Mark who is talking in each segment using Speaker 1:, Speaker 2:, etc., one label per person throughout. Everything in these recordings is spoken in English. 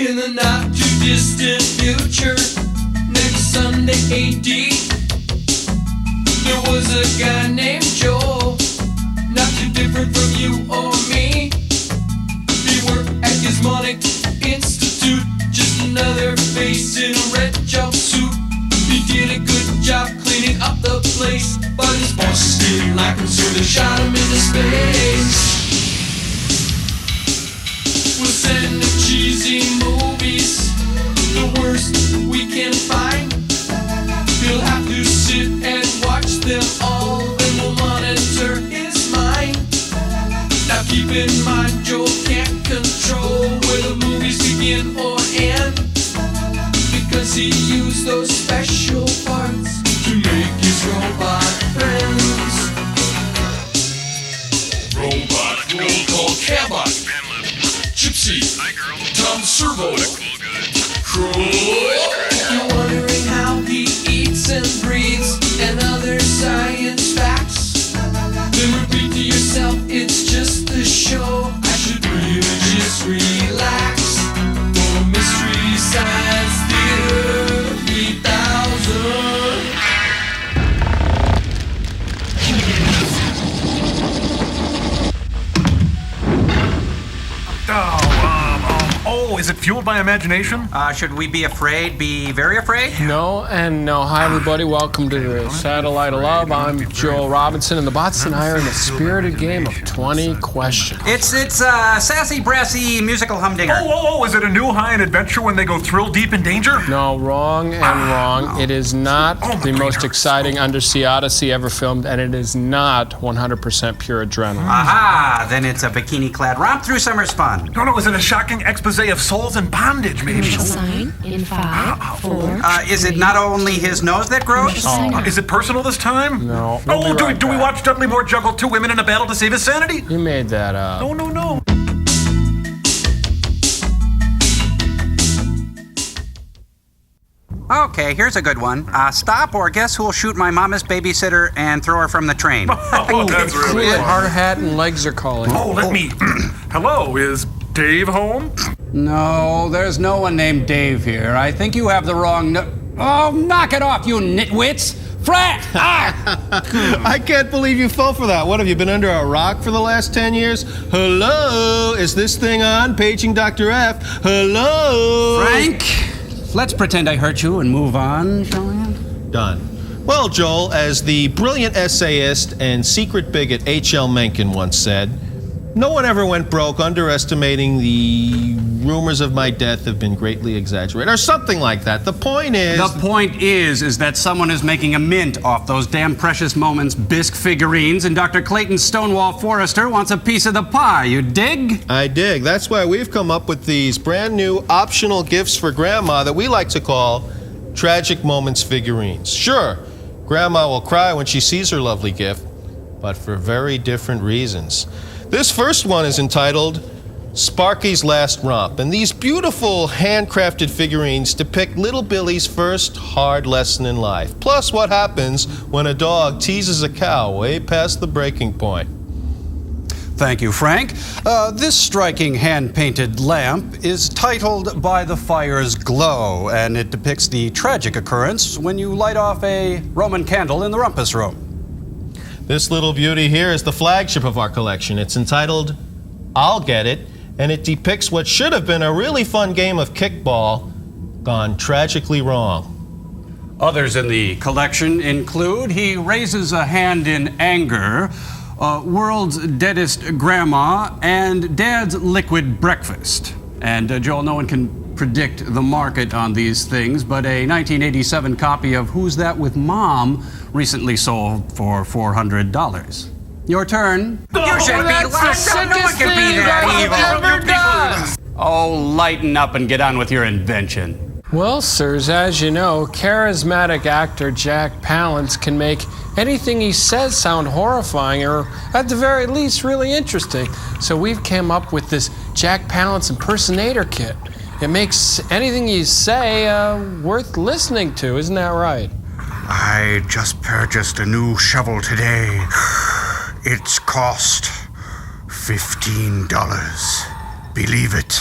Speaker 1: In the not too distant future, next Sunday AD, there was a guy named Joel, not too different from you or me. He worked at Gizmonic Institute, just another face in a red jumpsuit. He did a good job cleaning up the place, but his bosses didn't like him, so they shot him into space. We'll send him cheesy movies, the worst we can find. He'll have to sit and watch them all, then we'll monitor his mind. Now keep in mind, Joel can't control where the movies begin or end, because he used those special parts to make his robot friends. Robot roll call Cabot, Gypsy, Tom Servo, Crow. You're wondering how he eats and breathes and other science facts, then repeat to yourself, it's just a show. I should really just relax. For Mystery Science Theater 3000.
Speaker 2: Oh, is it fueled by imagination?
Speaker 3: Should we be afraid? Be very afraid?
Speaker 4: No and no. Hi, everybody. Welcome to the Satellite of Love. I'm Joel Robinson, and the bots and I are in the spirited game of 20 questions.
Speaker 3: It's sassy, brassy, musical humdinger.
Speaker 2: Oh, is it a new high in adventure when they go thrill deep in danger?
Speaker 4: No, wrong and wrong. It is not the most exciting undersea odyssey ever filmed, and it is not 100% pure adrenaline.
Speaker 3: Aha! Then it's a bikini-clad romp through summer's fun.
Speaker 2: No, is it a shocking expose of souls in bondage, maybe?
Speaker 5: Sign in 5, 4.
Speaker 3: Is it not only his nose that grows?
Speaker 2: Is it personal this time?
Speaker 4: No.
Speaker 2: Oh, do we watch Dudley Moore juggle two women in a battle to save his sanity?
Speaker 4: You made that up.
Speaker 2: No.
Speaker 3: Okay, here's a good one. Stop, or guess who'll shoot my mama's babysitter and throw her from the train?
Speaker 2: Oh, that's really
Speaker 4: Cool.
Speaker 2: good.
Speaker 4: Hard hat and legs are calling.
Speaker 2: Oh, let me... Hello, is Dave home?
Speaker 6: No, there's no one named Dave here. I think you have the wrong Oh, knock it off, you nitwits! Frat!
Speaker 7: I can't believe you fell for that. What, have you been under a rock for the last 10 years? Hello? Is this thing on? Paging Dr. F. Hello?
Speaker 6: Frank, let's pretend I hurt you and move on, shall we?
Speaker 7: Done. Well, Joel, as the brilliant essayist and secret bigot H.L. Mencken once said, no one ever went broke underestimating the rumors of my death have been greatly exaggerated, or something like that. The point is
Speaker 6: that someone is making a mint off those damn Precious Moments bisque figurines, and Dr. Clayton Stonewall Forrester wants a piece of the pie. You dig?
Speaker 7: I dig. That's why we've come up with these brand new optional gifts for Grandma that we like to call Tragic Moments figurines. Sure, Grandma will cry when she sees her lovely gift, but for very different reasons. This first one is entitled Sparky's Last Romp, and these beautiful handcrafted figurines depict little Billy's first hard lesson in life, plus what happens when a dog teases a cow way past the breaking point.
Speaker 6: Thank you, Frank. This striking hand-painted lamp is titled By the Fire's Glow, and it depicts the tragic occurrence when you light off a Roman candle in the rumpus room.
Speaker 7: This little beauty here is the flagship of our collection. It's entitled I'll Get It, and it depicts what should have been a really fun game of kickball gone tragically wrong.
Speaker 6: Others in the collection include He Raises a Hand in Anger, World's Deadest Grandma, and Dad's Liquid Breakfast. And Joel, no one can predict the market on these things, but a 1987 copy of Who's That with Mom recently sold for $400. Your turn.
Speaker 3: You should be locked up. No one can be that evil.
Speaker 6: Oh, lighten up and get on with your invention.
Speaker 4: Well, sirs, as you know, charismatic actor Jack Palance can make anything he says sound horrifying, or at the very least, really interesting. So we've come up with this Jack Palance impersonator kit. It makes anything you say worth listening to, isn't that right?
Speaker 8: I just purchased a new shovel today. It's cost $15. Believe it.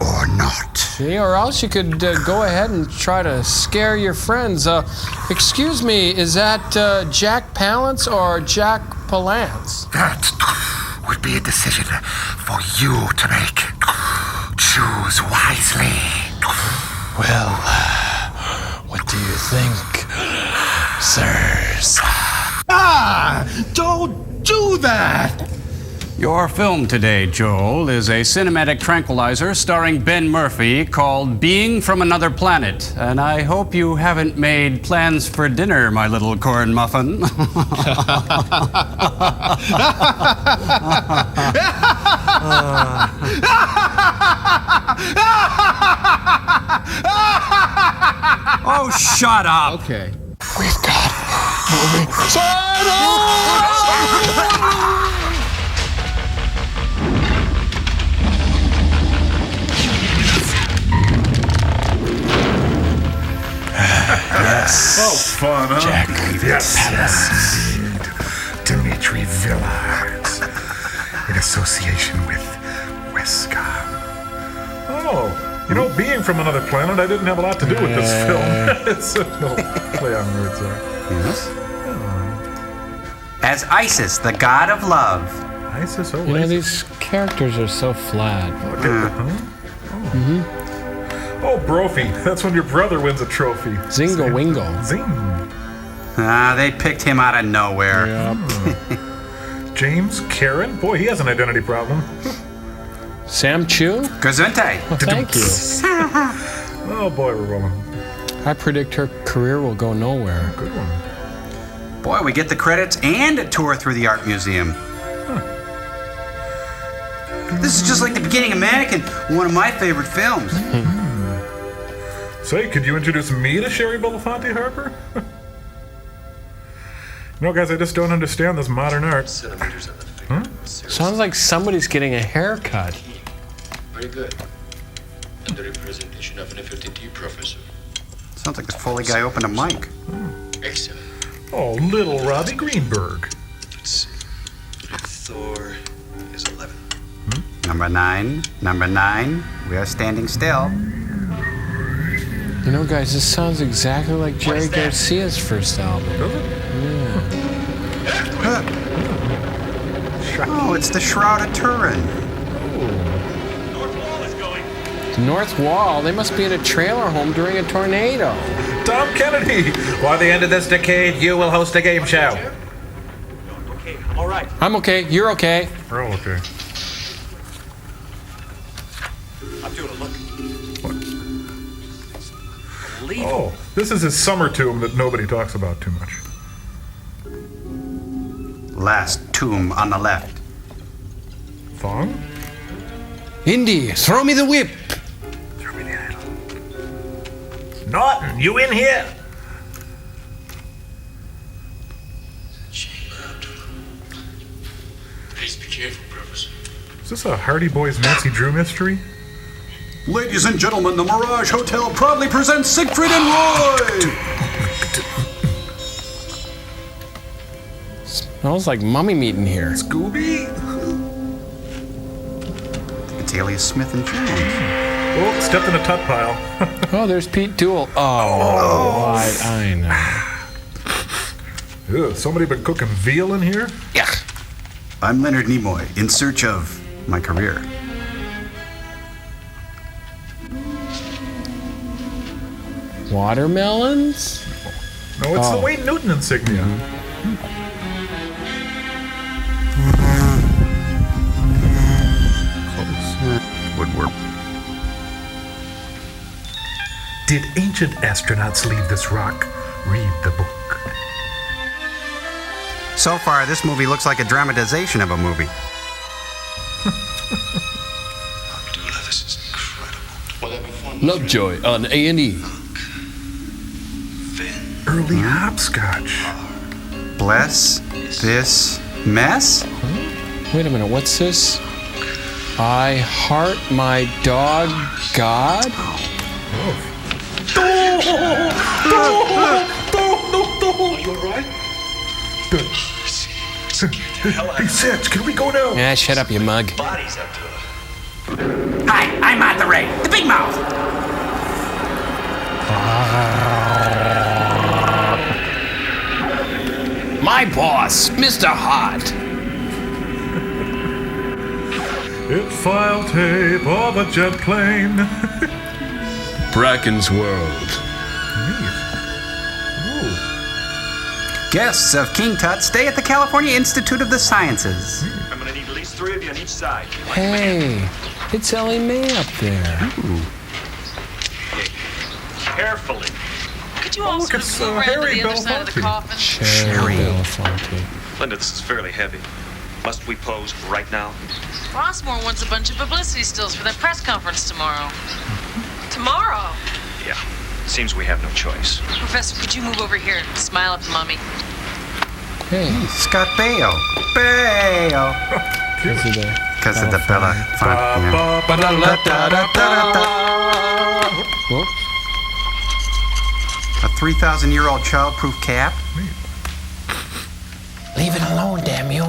Speaker 8: or not.
Speaker 4: See, or else you could go ahead and try to scare your friends. Excuse me, is that Jack Palance or Jack Palance?
Speaker 8: That would be a decision for you to make. Choose wisely.
Speaker 4: Well, what do you think, sirs?
Speaker 7: Ah! Don't do that!
Speaker 6: Your film today, Joel, is a cinematic tranquilizer starring Ben Murphy called Being from Another Planet. And I hope you haven't made plans for dinner, my little corn muffin.
Speaker 3: Oh, shut up!
Speaker 7: Okay.
Speaker 4: We've got movie.
Speaker 8: Yes.
Speaker 2: Oh, fun, huh?
Speaker 8: Jack.
Speaker 2: Yes.
Speaker 8: Dimitri Villard. In association with Wesker.
Speaker 2: Oh, you know, being from another planet, I didn't have a lot to do with this film. It's a no play on words there.
Speaker 3: Yes? As Isis, the god of love.
Speaker 2: Isis, oh,
Speaker 4: You know,
Speaker 2: Isis.
Speaker 4: these characters are so flat.
Speaker 2: Oh, Brophy. That's when your brother wins a trophy.
Speaker 4: Zingo Wingo.
Speaker 2: Zing.
Speaker 3: They picked him out of nowhere.
Speaker 2: James Karen? Boy, he has an identity problem.
Speaker 4: Sam Chu?
Speaker 3: Gesundheit.
Speaker 4: Well, thank you.
Speaker 2: Oh, boy, we're rolling.
Speaker 4: I predict her career will go nowhere.
Speaker 2: Good one.
Speaker 3: Boy, we get the credits and a tour through the art museum. This is just like the beginning of Mannequin, one of my favorite films.
Speaker 2: Say, could you introduce me to Sherry Belafonte Harper? No, guys, I just don't understand this modern art.
Speaker 4: Sounds like somebody's getting a haircut.
Speaker 9: Very good. Under representation of an FFTT professor.
Speaker 3: Sounds like this Foley guy opened a mic.
Speaker 9: Excellent.
Speaker 2: Oh, little Robbie Greenberg.
Speaker 9: Let's see. Thor is 11.
Speaker 3: Number 9. We are standing still.
Speaker 4: You know, guys, this sounds exactly like Jerry Garcia's first album.
Speaker 3: Oh, it's the Shroud of Turin.
Speaker 4: The North Wall? They must be in a trailer home during a tornado.
Speaker 2: Tom Kennedy. By the end of this decade, you will host a game show.
Speaker 9: Okay, all right.
Speaker 4: I'm okay. You're okay.
Speaker 2: We're all okay.
Speaker 9: I'm doing a look.
Speaker 2: Oh, this is his summer tomb that nobody talks about too much.
Speaker 3: Last tomb on the left.
Speaker 2: Thong?
Speaker 4: Indy, throw me the whip.
Speaker 2: Throw me the idol. Norton, you in here?
Speaker 9: Please be careful, Professor.
Speaker 2: Is this a Hardy Boys Nancy Drew mystery?
Speaker 6: Ladies and gentlemen, the Mirage Hotel proudly presents Siegfried and Roy!
Speaker 4: Smells like mummy meat in here.
Speaker 2: Scooby?
Speaker 3: It's Alias Smith and Jones.
Speaker 2: Oh, stepped in a tut pile.
Speaker 4: Oh, there's Pete Toole. Oh, I know.
Speaker 2: Ew, somebody been cooking veal in here?
Speaker 3: Yeah. I'm Leonard Nimoy, in search of my career.
Speaker 4: Watermelons?
Speaker 2: No, it's the Wayne Newton insignia.
Speaker 3: Woodward.
Speaker 2: Did ancient astronauts leave this rock? Read the book.
Speaker 3: So far, this movie looks like a dramatization of a movie.
Speaker 9: Abdullah, this is incredible. Will that be fun?
Speaker 4: Lovejoy on A&E.
Speaker 2: Early hopscotch.
Speaker 3: Bless this mess?
Speaker 4: Wait a minute, what's this? I heart my dog God?
Speaker 9: Are you alright?
Speaker 2: Hey, Seth, can we go now?
Speaker 4: Yeah, shut up, you mug.
Speaker 9: Bodies, Abdullah.
Speaker 3: Hi, I'm Monterey.
Speaker 4: boss, Mr. Hot.
Speaker 2: It's file tape of a jet plane.
Speaker 4: Bracken's World.
Speaker 3: Guests of King Tut stay at the California Institute of the Sciences.
Speaker 10: I'm gonna need at least 3 of you on each side.
Speaker 4: Hey, it's Ellie Mae up there.
Speaker 10: Carefully.
Speaker 11: Could you all
Speaker 2: look,
Speaker 11: sort
Speaker 2: it's,
Speaker 11: of move around to
Speaker 2: Harry
Speaker 11: the other side of the
Speaker 2: Belafonte.
Speaker 11: coffin?
Speaker 4: Cherry Belafonte.
Speaker 10: Linda, this is fairly heavy. Must we pose right now?
Speaker 11: Rossmore wants a bunch of publicity stills for their press conference tomorrow. Tomorrow?
Speaker 10: Yeah. Seems we have no choice.
Speaker 11: Professor, could you move over here and smile at the mummy?
Speaker 4: Hey,
Speaker 3: Scott Baio. Baio. Because of the Bella font.
Speaker 4: Whoops.
Speaker 3: A 3,000-year-old child-proof cap.
Speaker 4: Leave it alone, damn you.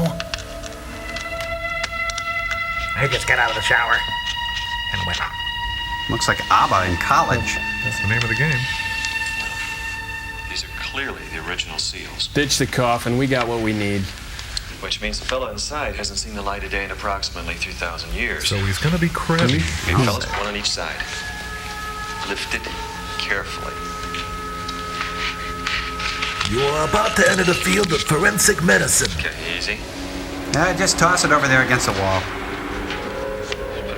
Speaker 8: I just got out of the shower and went on.
Speaker 3: Looks like ABBA in college.
Speaker 2: That's the name of the game.
Speaker 10: These are clearly the original seals.
Speaker 4: Ditch the coffin, we got what we need.
Speaker 10: Which means the fella inside hasn't seen the light of day in approximately 3,000 years.
Speaker 2: So he's gonna be crabby.
Speaker 10: Okay, fellas, one on each side. Lift it carefully.
Speaker 8: You are about to enter the field of forensic medicine.
Speaker 10: Okay, easy.
Speaker 3: Just toss it over there against the wall.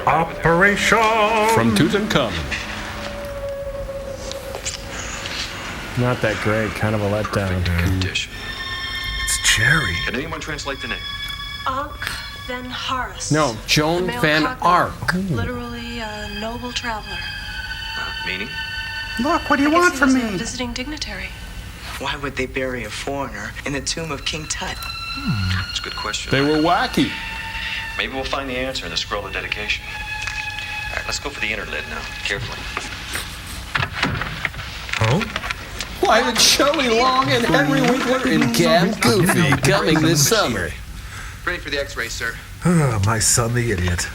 Speaker 2: Operation.
Speaker 4: From Tutankhamun. Not that great, kind of a letdown.
Speaker 10: Condition.
Speaker 8: It's Cherry.
Speaker 10: Can anyone translate the name?
Speaker 12: Ankh Van Haris.
Speaker 4: No, Joan
Speaker 12: The male
Speaker 4: Van
Speaker 12: cognomen.
Speaker 4: Ark.
Speaker 12: Literally a noble traveler.
Speaker 10: Meaning?
Speaker 3: Look, what do you
Speaker 12: I guess
Speaker 3: want
Speaker 12: he
Speaker 3: from
Speaker 12: was a
Speaker 3: me?
Speaker 12: visiting dignitary.
Speaker 13: Why would they bury a foreigner in the tomb of King Tut?
Speaker 10: That's a good question.
Speaker 4: They were wacky.
Speaker 10: Maybe we'll find the answer in the scroll of dedication. All right, let's go for the inner lid now. Carefully.
Speaker 2: Oh?
Speaker 4: Why did Shelley Long and Henry Winkler and Cam Goofy coming this summer?
Speaker 13: Ready for the X-ray, sir.
Speaker 8: Oh, my son, the idiot.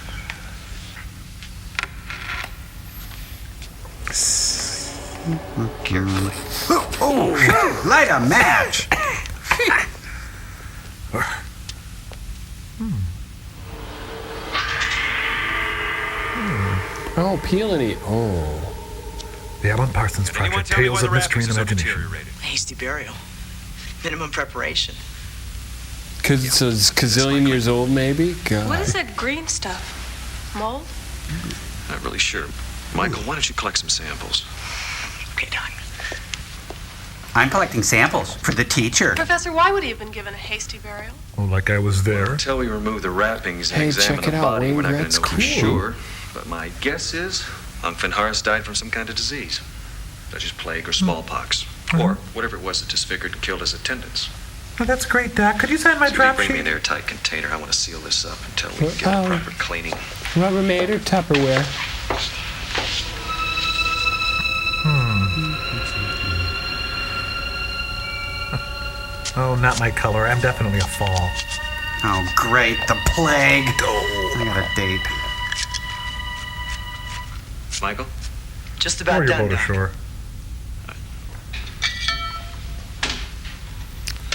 Speaker 10: Carefully.
Speaker 3: Oh, light a match.
Speaker 4: Oh, peel and eat. Oh.
Speaker 8: The Alan Parsons
Speaker 10: Can anyone
Speaker 8: Project,
Speaker 10: tell me
Speaker 8: Tales
Speaker 10: why
Speaker 8: of
Speaker 10: the
Speaker 8: Mystery and
Speaker 10: wrappings are so
Speaker 8: Imagination.
Speaker 10: deteriorated?
Speaker 13: Hasty burial. Minimum preparation.
Speaker 4: Because it's a gazillion years old, maybe? God.
Speaker 12: What is that green stuff? Mold?
Speaker 10: Not really sure. Michael, why don't you collect some samples?
Speaker 13: Okay, Doc.
Speaker 3: I'm collecting samples for the teacher.
Speaker 12: Professor, why would he have been given a hasty burial?
Speaker 2: Oh, like I was there.
Speaker 10: Until we remove the wrappings and
Speaker 4: Hey,
Speaker 10: examine
Speaker 4: check
Speaker 10: the
Speaker 4: it out,
Speaker 10: body,
Speaker 4: Wayne.
Speaker 10: we're not going
Speaker 4: That's
Speaker 10: to know for
Speaker 4: cool.
Speaker 10: sure. But my guess is Ankh Van Haris died from some kind of disease, such as plague or smallpox, or whatever it was that disfigured and killed his attendants.
Speaker 2: Oh, that's great, Doc. Could you sign my
Speaker 10: So
Speaker 2: draft
Speaker 10: bring me
Speaker 2: sheet?
Speaker 10: an airtight container. I want to seal this up until we can get a proper cleaning.
Speaker 4: Rubbermaid or Tupperware?
Speaker 2: Oh, not my color. I'm definitely a fall.
Speaker 3: Oh, great. The plague. I got a date.
Speaker 10: Michael?
Speaker 13: Just
Speaker 2: Or
Speaker 13: about
Speaker 2: your
Speaker 13: done,
Speaker 2: boat
Speaker 13: Doc.
Speaker 2: ashore.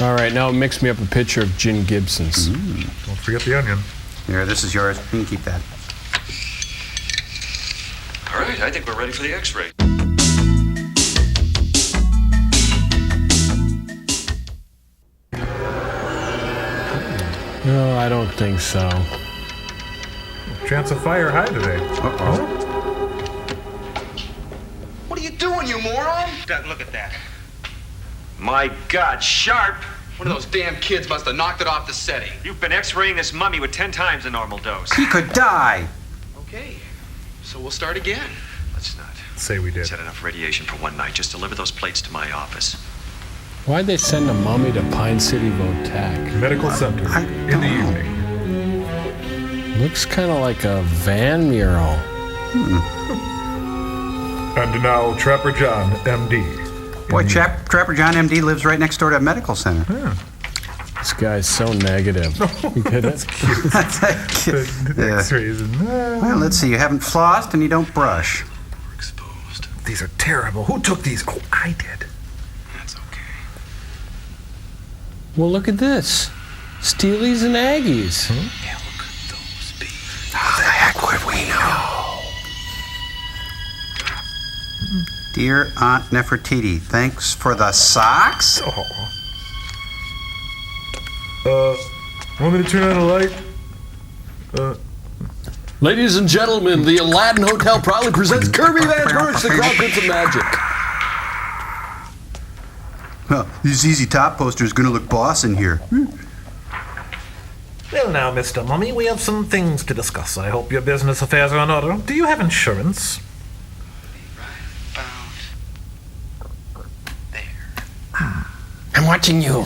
Speaker 4: All right, now mix me up a picture of Gin Gibson's.
Speaker 2: Don't forget the onion.
Speaker 3: Here, this is yours. You can keep that.
Speaker 10: All right, I think we're ready for the X-ray.
Speaker 4: No, I don't think so.
Speaker 2: Chance of fire high today.
Speaker 3: Uh-oh.
Speaker 13: What are you doing, you moron? Doc, look at that.
Speaker 10: My God, Sharp!
Speaker 13: One of those damn kids must have knocked it off the setting.
Speaker 10: You've been X-raying this mummy with 10 times the normal dose.
Speaker 3: He could die.
Speaker 13: Okay, so we'll start again.
Speaker 10: Let's not.
Speaker 2: Say we did.
Speaker 10: It's had enough radiation for one night. Just deliver those plates to my office.
Speaker 4: Why'd they send a mummy to Pine City Votac?
Speaker 2: Medical center in the evening.
Speaker 4: Looks kind of like a Van mural.
Speaker 2: And now Trapper John, MD.
Speaker 3: Boy, Trapper John M.D. lives right next door to a medical center.
Speaker 4: This guy's so negative. You get it?
Speaker 3: Yeah.
Speaker 2: X-rays and,
Speaker 3: Well, let's see. You haven't flossed and you don't brush.
Speaker 10: We're exposed.
Speaker 8: These are terrible. Who took these? Oh, I did.
Speaker 10: That's okay.
Speaker 4: Well, look at this. Steelies and Aggies.
Speaker 8: How the heck would we know?
Speaker 3: Dear Aunt Nefertiti, thanks for the socks?
Speaker 2: Want me to turn on the light?
Speaker 14: Ladies and gentlemen, the Aladdin Hotel proudly presents Kirby Van Perch, the Crown Prince of Magic.
Speaker 3: Well, this ZZ Top poster is going to look boss in here.
Speaker 2: Well, now, Mr. Mummy, we have some things to discuss. I hope your business affairs are in order. Do you have insurance?
Speaker 4: I'm watching you.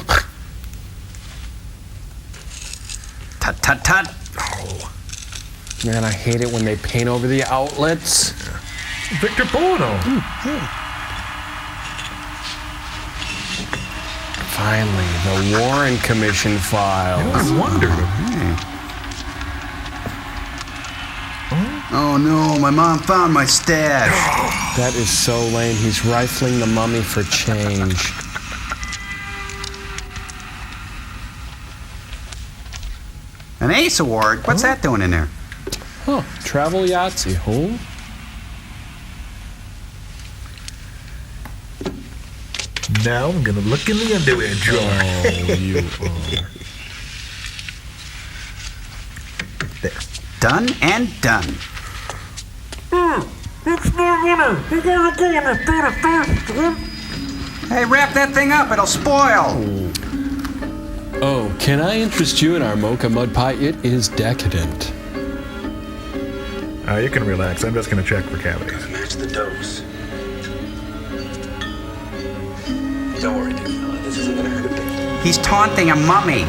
Speaker 3: Tut, tut, tut.
Speaker 2: Oh.
Speaker 4: Man, I hate it when they paint over the outlets.
Speaker 2: Victor Bono.
Speaker 4: Finally, the Warren Commission files.
Speaker 2: I wondered.
Speaker 3: Oh no, my mom found my stash.
Speaker 4: That is so lame. He's rifling the mummy for change.
Speaker 3: An Ace Award? What's that doing in there?
Speaker 4: Huh, travel Yahtzee. Who?
Speaker 2: Now I'm gonna look in the underwear drawer.
Speaker 4: Oh, you are.
Speaker 3: There. Done and done.
Speaker 2: It's my winner. You gotta go in the
Speaker 3: Hey, wrap that thing up. It'll spoil.
Speaker 4: Oh, can I interest you in our mocha mud pie? It is decadent.
Speaker 2: You can relax. I'm just gonna check for cavities.
Speaker 9: Match the dose. Don't worry, big fella. This isn't gonna hurt a bit.
Speaker 3: He's taunting a mummy.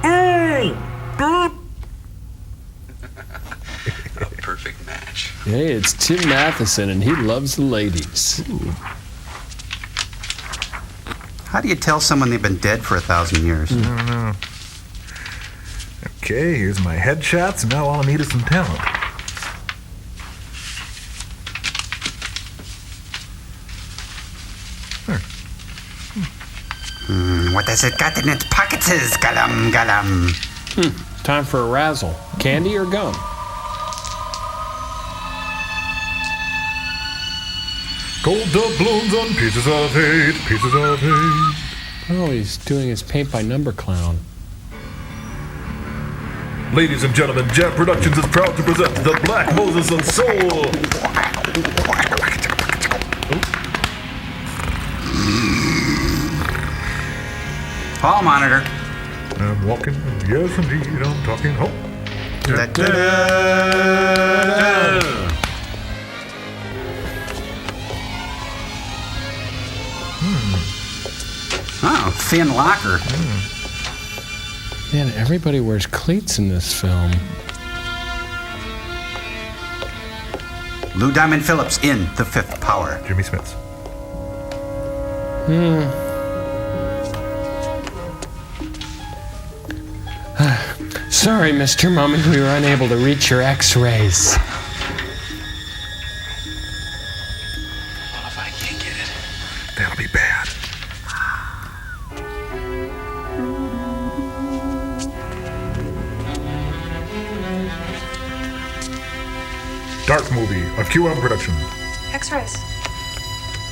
Speaker 9: A perfect match.
Speaker 4: Hey, it's Tim Matheson, and he loves the ladies.
Speaker 3: How do you tell someone they've been dead for 1,000 years?
Speaker 2: I don't know. Okay, here's my headshots, and now all I need is some talent.
Speaker 3: What has it got in its pockets? Galam, galam.
Speaker 4: Time for a razzle. Candy or gum?
Speaker 2: Gold doubloons on pieces of hate, pieces of hate.
Speaker 4: Oh, he's doing his paint by number clown.
Speaker 2: Ladies and gentlemen, Jam Productions is proud to present the Black Moses of Soul.
Speaker 3: Hall monitor.
Speaker 2: I'm walking, yes indeed, I'm talking home.
Speaker 3: Oh, thin locker.
Speaker 4: Man, everybody wears cleats in this film.
Speaker 3: Lou Diamond Phillips in The Fifth Power.
Speaker 2: Jimmy Smits.
Speaker 4: Sorry, Mr. Mummy, we were unable to reach your x-rays.
Speaker 9: Well, if I can't get it,
Speaker 2: That'll be bad. Dark movie, a QM production.
Speaker 12: X-rays.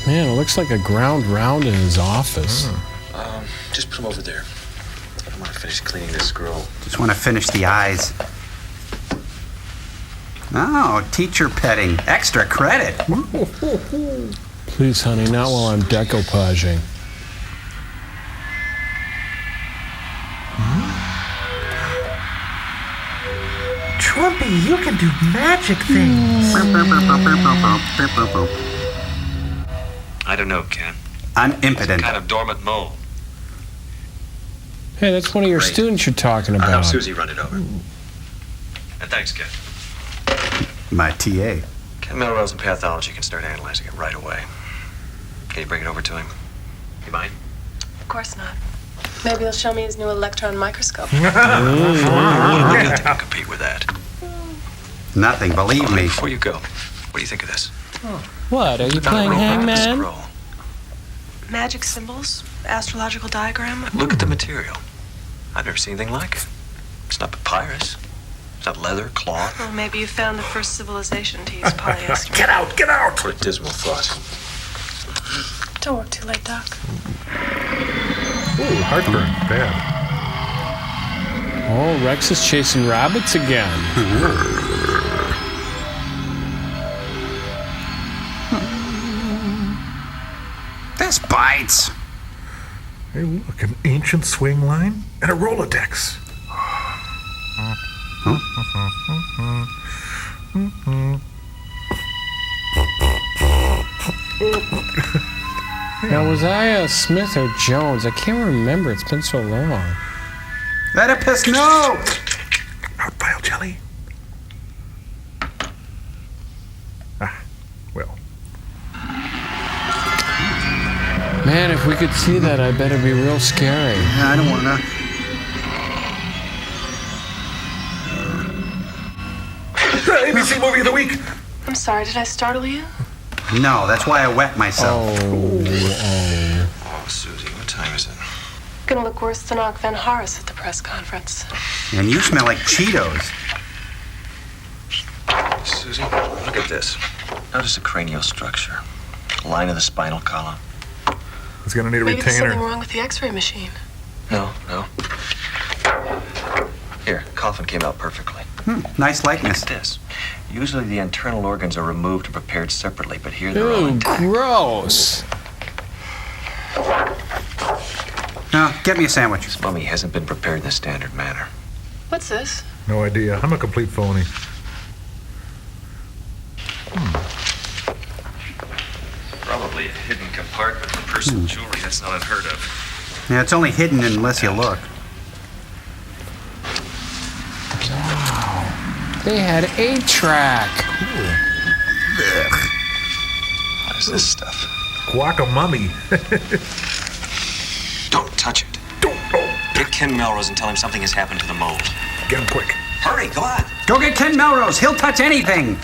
Speaker 4: Man, it looks like a ground round in his office.
Speaker 9: just put him over there. I want to finish cleaning this scroll.
Speaker 3: Just want to finish the eyes. Oh, teacher petting. Extra credit.
Speaker 4: Please, honey, not while I'm decoupaging.
Speaker 2: Trumpy, you can do magic things.
Speaker 10: I don't know, Ken.
Speaker 3: I'm impotent.
Speaker 10: Kind of dormant mole.
Speaker 4: Hey, that's one of your
Speaker 10: Great.
Speaker 4: students you're talking
Speaker 10: I'll
Speaker 4: about.
Speaker 10: have Susie run it over. And thanks, Ken.
Speaker 3: My TA.
Speaker 10: Ken Melrose in pathology can start analyzing it right away. Can you bring it over to him? You mind?
Speaker 12: Of course not. Maybe he'll show me his new electron microscope.
Speaker 10: What do you think can compete with that?
Speaker 3: Nothing, believe me.
Speaker 10: Before you go, what do you think of this?
Speaker 4: What, are you playing
Speaker 10: This
Speaker 4: hangman?
Speaker 10: scroll.
Speaker 12: Magic symbols? Astrological diagram?
Speaker 10: Look at the material. I've never seen anything like it. It's not papyrus. It's not leather, cloth.
Speaker 12: Well, maybe you found the first civilization to use polyester.
Speaker 2: Get out! Get out!
Speaker 10: What a dismal thought.
Speaker 12: Don't work too late, Doc.
Speaker 2: Ooh, heartburn. Bad.
Speaker 4: Oh, Rex is chasing rabbits again.
Speaker 3: This bites.
Speaker 2: Hey, look, an ancient swing line and a Rolodex.
Speaker 4: Now, was I Smith or Jones? I can't remember. It's been so long.
Speaker 3: Oedipus, no!
Speaker 2: Out pile jelly. Well.
Speaker 4: Man, if we could see that, I bet it'd be real scary.
Speaker 3: I don't wanna.
Speaker 2: ABC movie of the week.
Speaker 12: I'm sorry, did I startle you?
Speaker 3: No, that's why I wet myself.
Speaker 10: Oh, Susie, what time is it?
Speaker 12: Gonna look worse than Og Van Horace at the press conference.
Speaker 3: And you smell like Cheetos.
Speaker 10: Susie, look at this. Notice the cranial structure. Line of the spinal column.
Speaker 2: He's gonna need a
Speaker 12: Maybe there's
Speaker 2: retainer.
Speaker 12: something wrong with the X-ray machine.
Speaker 10: No. Here, coffin came out perfectly.
Speaker 3: Nice likeness.
Speaker 10: Look at this. Usually the internal organs are removed and prepared separately, but here they're all
Speaker 4: Ew,
Speaker 10: intact.
Speaker 4: gross.
Speaker 3: Now, get me a sandwich.
Speaker 10: This mummy hasn't been prepared in the standard manner.
Speaker 12: What's this?
Speaker 2: No idea. I'm a complete phony.
Speaker 10: Probably a hidden compartment for personal jewelry. That's not unheard of.
Speaker 3: Yeah, it's only hidden unless you look.
Speaker 4: They had 8-track.
Speaker 10: What is this stuff?
Speaker 2: Guacamummy.
Speaker 10: Don't touch it. Get Ken Melrose and tell him something has happened to the mold.
Speaker 2: Get him quick.
Speaker 10: Hurry, go on.
Speaker 3: Go get Ken Melrose. He'll touch anything.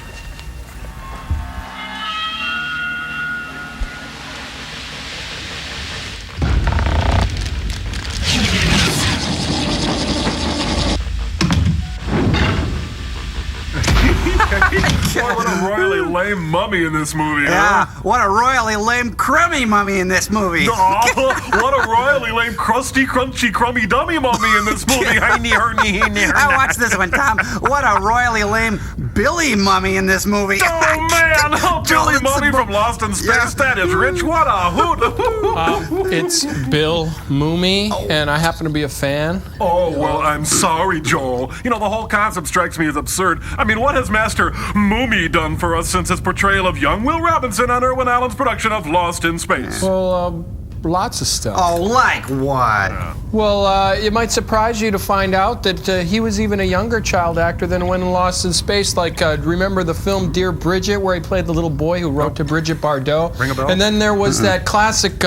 Speaker 2: Boy, what a royally lame mummy in this movie,
Speaker 3: Yeah,
Speaker 2: huh?
Speaker 3: what a royally lame crummy mummy in this movie.
Speaker 2: Oh, what a royally lame, crusty, crunchy, crummy, dummy mummy in this movie.
Speaker 3: Now watch this one, Tom. What a royally lame Billy mummy in this movie.
Speaker 2: Oh, man. Oh, Billy Mummy from Lost in Space.
Speaker 3: Yeah.
Speaker 2: That is rich. What a hoot.
Speaker 4: It's Bill Mooney, and I happen to be a fan.
Speaker 2: Oh, well, I'm sorry, Joel. You know, the whole concept strikes me as absurd. I mean, what has Master Mooney done for us since his portrayal of young Will Robinson on Irwin Allen's production of Lost in Space?
Speaker 4: Well, lots of stuff.
Speaker 3: Oh, like what?
Speaker 4: Well, it might surprise you to find out that he was even a younger child actor than when Lost in Space. Like, remember the film Dear Bridget, where he played the little boy who wrote to Bridget Bardot?
Speaker 2: Ring a bell?
Speaker 4: And then there was that classic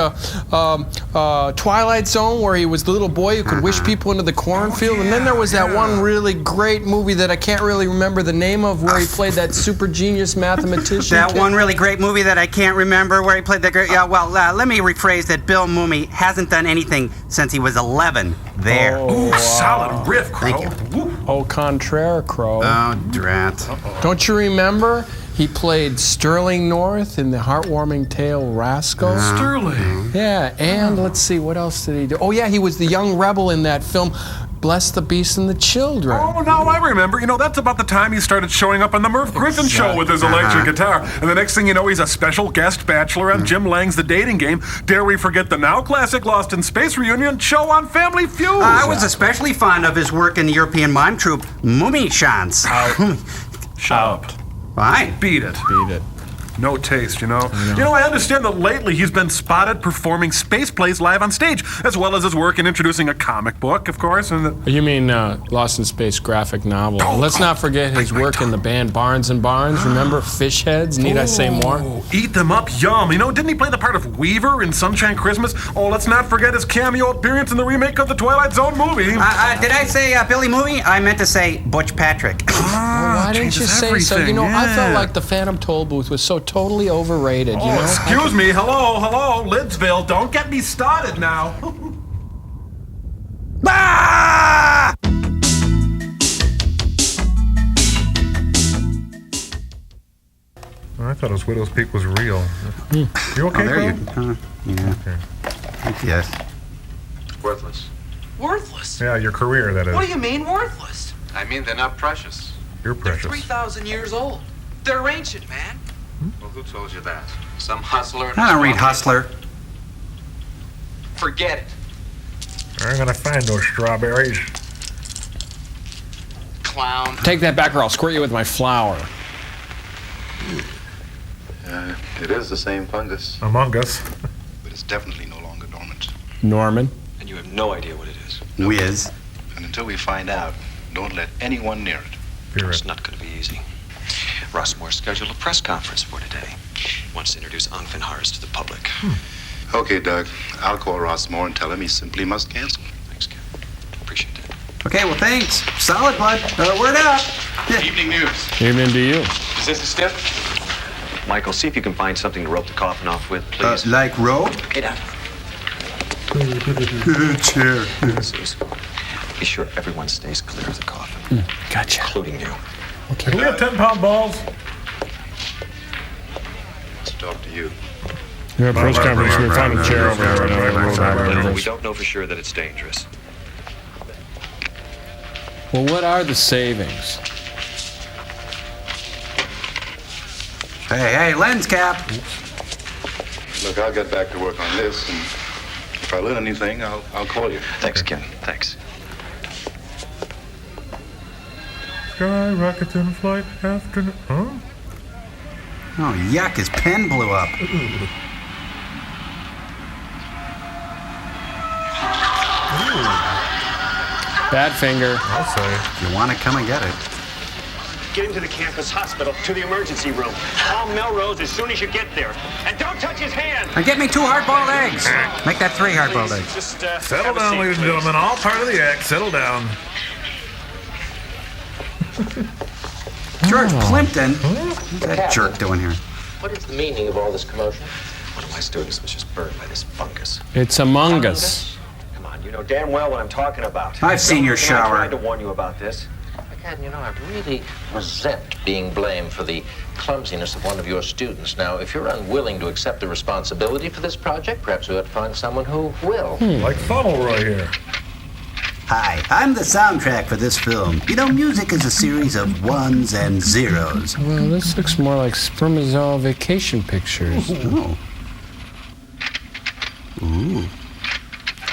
Speaker 4: Twilight Zone, where he was the little boy who could wish people into the cornfield. And then there was that one really great movie that I can't really remember the name of, where he played that super genius mathematician.
Speaker 3: That one really great movie that I can't remember where he played the great. Yeah, well, let me rephrase that. Bill Mooney hasn't done anything since he was 11. There.
Speaker 2: Ooh, solid riff, Crow.
Speaker 3: Thank you.
Speaker 4: Au contraire, Crow.
Speaker 3: Oh, drat.
Speaker 4: Don't you remember? He played Sterling North in the heartwarming tale Rascal.
Speaker 2: Sterling.
Speaker 4: Yeah, and let's see, what else did he do? Oh, yeah, he was the young rebel in that film, Bless the Beast and the Children.
Speaker 2: Oh, now I remember. You know, that's about the time he started showing up on the Murph Griffin Show with his electric guitar. And the next thing you know, he's a special guest bachelor on Jim Lang's The Dating Game. Dare we forget the now classic Lost in Space reunion show on Family Feud?
Speaker 3: I was especially fond of his work in the European mime troupe, Mummichance.
Speaker 2: Shut up.
Speaker 3: Fine.
Speaker 2: Beat it.
Speaker 4: Beat it.
Speaker 2: No taste, you know. You know, I understand that lately he's been spotted performing space plays live on stage, as well as his work in introducing a comic book, of course. And
Speaker 4: You mean Lost in Space graphic novel. Let's not forget his work in the band Barnes and Barnes. Remember Fish Heads? Need I say more?
Speaker 2: Eat them up, yum. You know, didn't he play the part of Weaver in Sunshine Christmas? Oh, let's not forget his cameo appearance in the remake of the Twilight Zone movie.
Speaker 3: Did I say Billy Mooney? I meant to say Butch Patrick.
Speaker 4: why didn't you say so? You know, I felt
Speaker 2: yeah.
Speaker 4: like the Phantom Toll Booth was so totally overrated, you know?
Speaker 2: Excuse me. Hello. Lidsville, don't get me started now.
Speaker 3: Ah!
Speaker 2: I thought his Widow's Peak was real. You okay,
Speaker 3: there you
Speaker 2: Bill?
Speaker 3: yeah.
Speaker 2: Okay.
Speaker 3: Yes.
Speaker 10: Worthless.
Speaker 15: Worthless?
Speaker 2: Yeah, your career, that is.
Speaker 15: What do you mean worthless?
Speaker 10: I mean, they're not precious.
Speaker 2: You're
Speaker 15: They're
Speaker 2: precious.
Speaker 15: 3,000 years old. They're ancient, man.
Speaker 10: Well, who told you that? Some hustler?
Speaker 3: I don't read Hustler.
Speaker 15: Forget it.
Speaker 2: I'm gonna find those strawberries.
Speaker 15: Clown.
Speaker 4: Take that back or I'll squirt you with my flour.
Speaker 10: It is the same fungus.
Speaker 2: Among Us.
Speaker 8: But it's definitely no longer dormant.
Speaker 4: Norman.
Speaker 10: And you have no idea what it is.
Speaker 3: Whiz.
Speaker 8: And until we find out, don't let anyone near it.
Speaker 10: It's not going to be easy. Rossmore scheduled a press conference for today. He wants to introduce Finharst to the public.
Speaker 8: Okay, Doug. I'll call Rossmore and tell him he simply must cancel.
Speaker 10: Thanks, Ken. Appreciate that.
Speaker 3: Okay, well, thanks. Solid, bud. Word up.
Speaker 10: Evening news.
Speaker 4: Evening to you.
Speaker 10: Is this a stiff? Michael, see if you can find something to rope the coffin off with, please.
Speaker 3: Like rope?
Speaker 10: Get out.
Speaker 3: Chair.
Speaker 10: Be sure everyone stays clear of the coffin.
Speaker 4: Gotcha.
Speaker 10: Including you.
Speaker 2: Okay. Do we have 10-pound balls?
Speaker 8: Let's talk to you.
Speaker 4: You're at press conference. We're finding a chair over there.
Speaker 10: No, we don't know for sure that it's dangerous.
Speaker 4: Well, what are the savings?
Speaker 3: Hey, lens cap.
Speaker 8: Look, I'll get back to work on this, and if I learn anything, I'll call you.
Speaker 10: Thanks, Ken. Thanks.
Speaker 2: Sky rockets in flight after... Huh?
Speaker 3: Oh, yuck, his pen blew up.
Speaker 4: Bad finger.
Speaker 2: I'll say.
Speaker 3: If you want to come and get it.
Speaker 16: Get him to the campus hospital, to the emergency room. Call Melrose as soon as you get there. And don't touch his hand!
Speaker 3: And get me 2 hard-boiled eggs. Make that 3 hard-boiled eggs.
Speaker 16: Just,
Speaker 2: Settle down, ladies and gentlemen. All part of the act. Settle down.
Speaker 3: George Plimpton? What's that jerk doing here?
Speaker 9: What is the meaning of all this commotion?
Speaker 10: One of my students was just burned by this fungus.
Speaker 4: It's Among Us.
Speaker 16: Come on, you know damn well what I'm talking about.
Speaker 3: I've seen your shower.
Speaker 16: I tried to warn you about this.
Speaker 9: Captain, you know, I really resent being blamed for the clumsiness of one of your students. Now, if you're unwilling to accept the responsibility for this project, perhaps we ought to find someone who will.
Speaker 2: Like Fauntleroy here.
Speaker 3: Hi, I'm the soundtrack for this film. You know, music is a series of ones and zeros.
Speaker 4: Well, this looks more like spermazole vacation pictures.
Speaker 3: Oh. Ooh.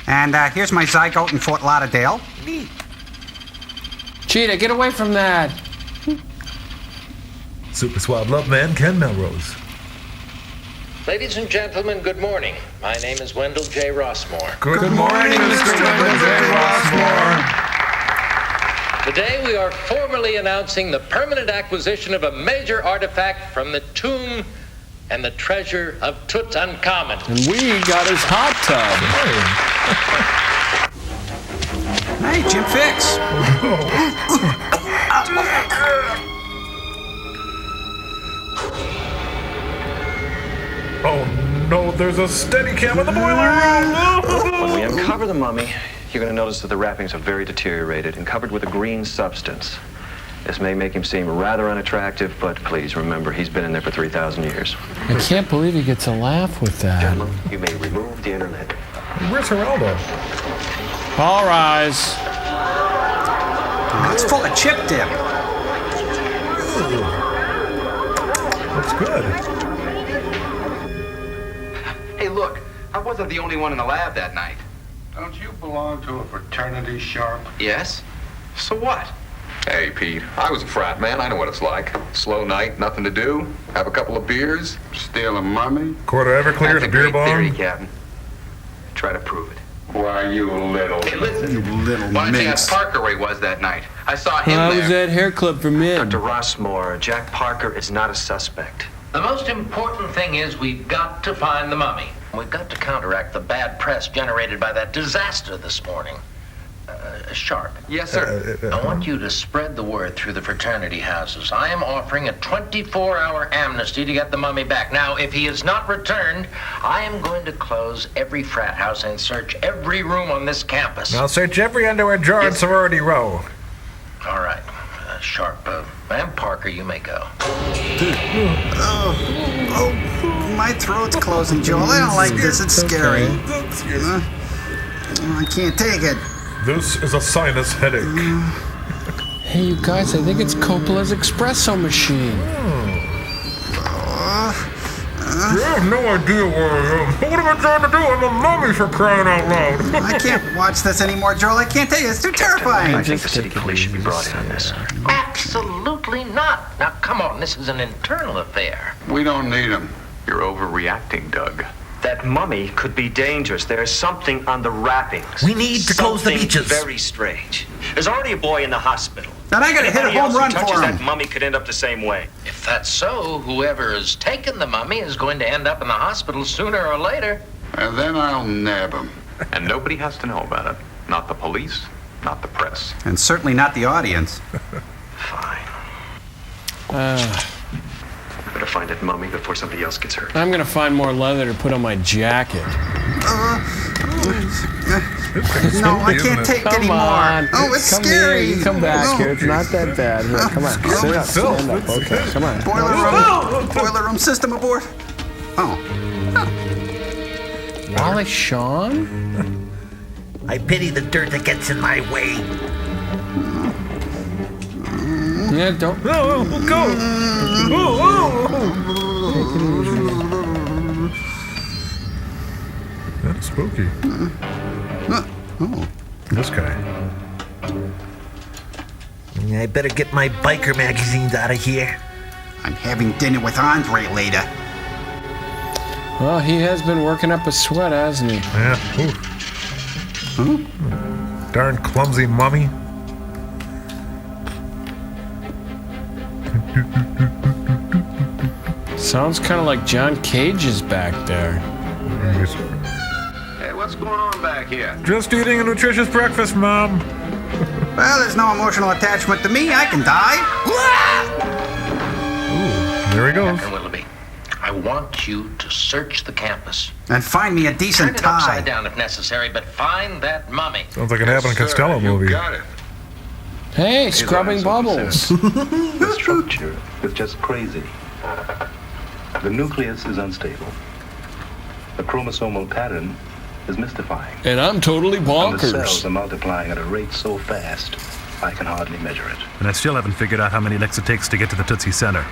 Speaker 3: And here's my zygote in Fort Lauderdale.
Speaker 4: Neat. Cheetah, get away from that.
Speaker 2: Super Suave Love Man, Ken Melrose.
Speaker 9: Ladies and gentlemen, good morning. My name is Wendell J. Rossmore.
Speaker 2: Good morning, Mr. Wendell J. Rossmore.
Speaker 9: Today we are formally announcing the permanent acquisition of a major artifact from the tomb and the treasure of Tutankhamun.
Speaker 4: And we got his hot tub.
Speaker 3: Hey, Jim Fix.
Speaker 2: Oh no, there's a steady cam in the boiler room.
Speaker 10: When we uncover the mummy, you're going to notice that the wrappings are very deteriorated and covered with a green substance. This may make him seem rather unattractive, but please remember, he's been in there for 3,000 years.
Speaker 4: I can't believe he gets a laugh with that.
Speaker 10: Gentlemen, you may remove the internet.
Speaker 2: Where's Geraldo?
Speaker 4: All rise.
Speaker 3: It's full of chip dip.
Speaker 2: Looks good.
Speaker 17: Hey, look, I wasn't the only one in the lab that night.
Speaker 18: Don't you belong to a fraternity, Sharp?
Speaker 17: Yes? So what?
Speaker 19: Hey, Pete, I was a frat man. I know what it's like. Slow night, nothing to do. Have a couple of beers.
Speaker 18: Steal a mummy?
Speaker 2: Quarter Everclear
Speaker 17: That's
Speaker 2: to
Speaker 17: a
Speaker 2: beer
Speaker 17: great
Speaker 2: bomb.
Speaker 17: theory, Captain. Try to prove it.
Speaker 18: Why, you little...
Speaker 17: Hey, listen.
Speaker 3: You little
Speaker 17: Why don't you
Speaker 3: minx.
Speaker 17: ask Parker where he was that night? I saw him
Speaker 4: How
Speaker 17: there.
Speaker 4: was that hair clip for men?
Speaker 10: Dr. Rossmore, Jack Parker is not a suspect.
Speaker 9: The most important thing is we've got to find the mummy. We've got to counteract the bad press generated by that disaster this morning. Sharp.
Speaker 17: Yes, sir.
Speaker 9: I want you to spread the word through the fraternity houses. I am offering a 24-hour amnesty to get the mummy back. Now, if he is not returned, I am going to close every frat house and search every room on this campus.
Speaker 2: I'll search every underwear drawer in sorority row.
Speaker 9: All right. Sharp. And Parker, you may go.
Speaker 3: Oh, my throat's closing, Joel. I don't like this. It's scary. I can't take it.
Speaker 2: This is a sinus headache.
Speaker 4: Hey, you guys, I think it's Coppola's espresso machine.
Speaker 2: You have no idea where I am. What am I trying to do? I'm a mummy, for crying out loud.
Speaker 3: I can't watch this anymore, Joel. I can't take it. It's too terrifying.
Speaker 9: I think the city police should be brought in on this. Absolutely not. Now, come on. This is an internal affair.
Speaker 18: We don't need him.
Speaker 10: You're overreacting, Doug. That mummy could be dangerous. There's something on the wrappings.
Speaker 8: We need to close the beaches.
Speaker 10: Something very strange. There's already a boy in the hospital.
Speaker 3: And I gotta hit a home run for him.
Speaker 10: That mummy could end up the same way.
Speaker 9: If that's so, whoever has taken the mummy is going to end up in the hospital sooner or later.
Speaker 18: And then I'll nab him.
Speaker 19: And nobody has to know about it. Not the police, not the press.
Speaker 3: And certainly not the audience.
Speaker 9: Fine.
Speaker 10: I'm gonna find that mummy before somebody else gets hurt.
Speaker 4: I'm gonna find more leather to put on my jacket.
Speaker 3: No, I can't take it anymore.
Speaker 4: On.
Speaker 3: Oh, it's
Speaker 4: come
Speaker 3: scary.
Speaker 4: Here, you come back here. It's not that bad. Here, come on. Sit up. Stand up. Okay, come on.
Speaker 3: Boiler room system aboard. Oh.
Speaker 4: Wallace Shawn?
Speaker 8: I pity the dirt that gets in my way.
Speaker 4: Yeah, don't.
Speaker 2: No, go. That's spooky. This guy.
Speaker 8: I better get my biker magazines out of here.
Speaker 3: I'm having dinner with Andre later.
Speaker 4: Well, he has been working up a sweat, hasn't he?
Speaker 2: Yeah. Darn clumsy mummy.
Speaker 4: Sounds kind of like John Cage is back there.
Speaker 18: Hey, what's going on back here?
Speaker 2: Just eating a nutritious breakfast, Mom.
Speaker 3: Well, there's no emotional attachment to me. I can die.
Speaker 2: Ooh, there he goes.
Speaker 9: Captain Willoughby, I want you to search the campus.
Speaker 3: And find me a decent
Speaker 9: Turn it
Speaker 3: tie.
Speaker 9: upside down if necessary, but find that mummy.
Speaker 2: Sounds like an Abbott and Costello movie.
Speaker 18: You got it.
Speaker 4: Hey, scrubbing bubbles.
Speaker 20: The structure is just crazy. The nucleus is unstable. The chromosomal pattern is mystifying.
Speaker 4: And I'm totally
Speaker 20: And the
Speaker 4: bonkers.
Speaker 20: cells are multiplying at a rate so fast, I can hardly measure it.
Speaker 21: And I still haven't figured out how many licks it takes to get to the Tootsie Center.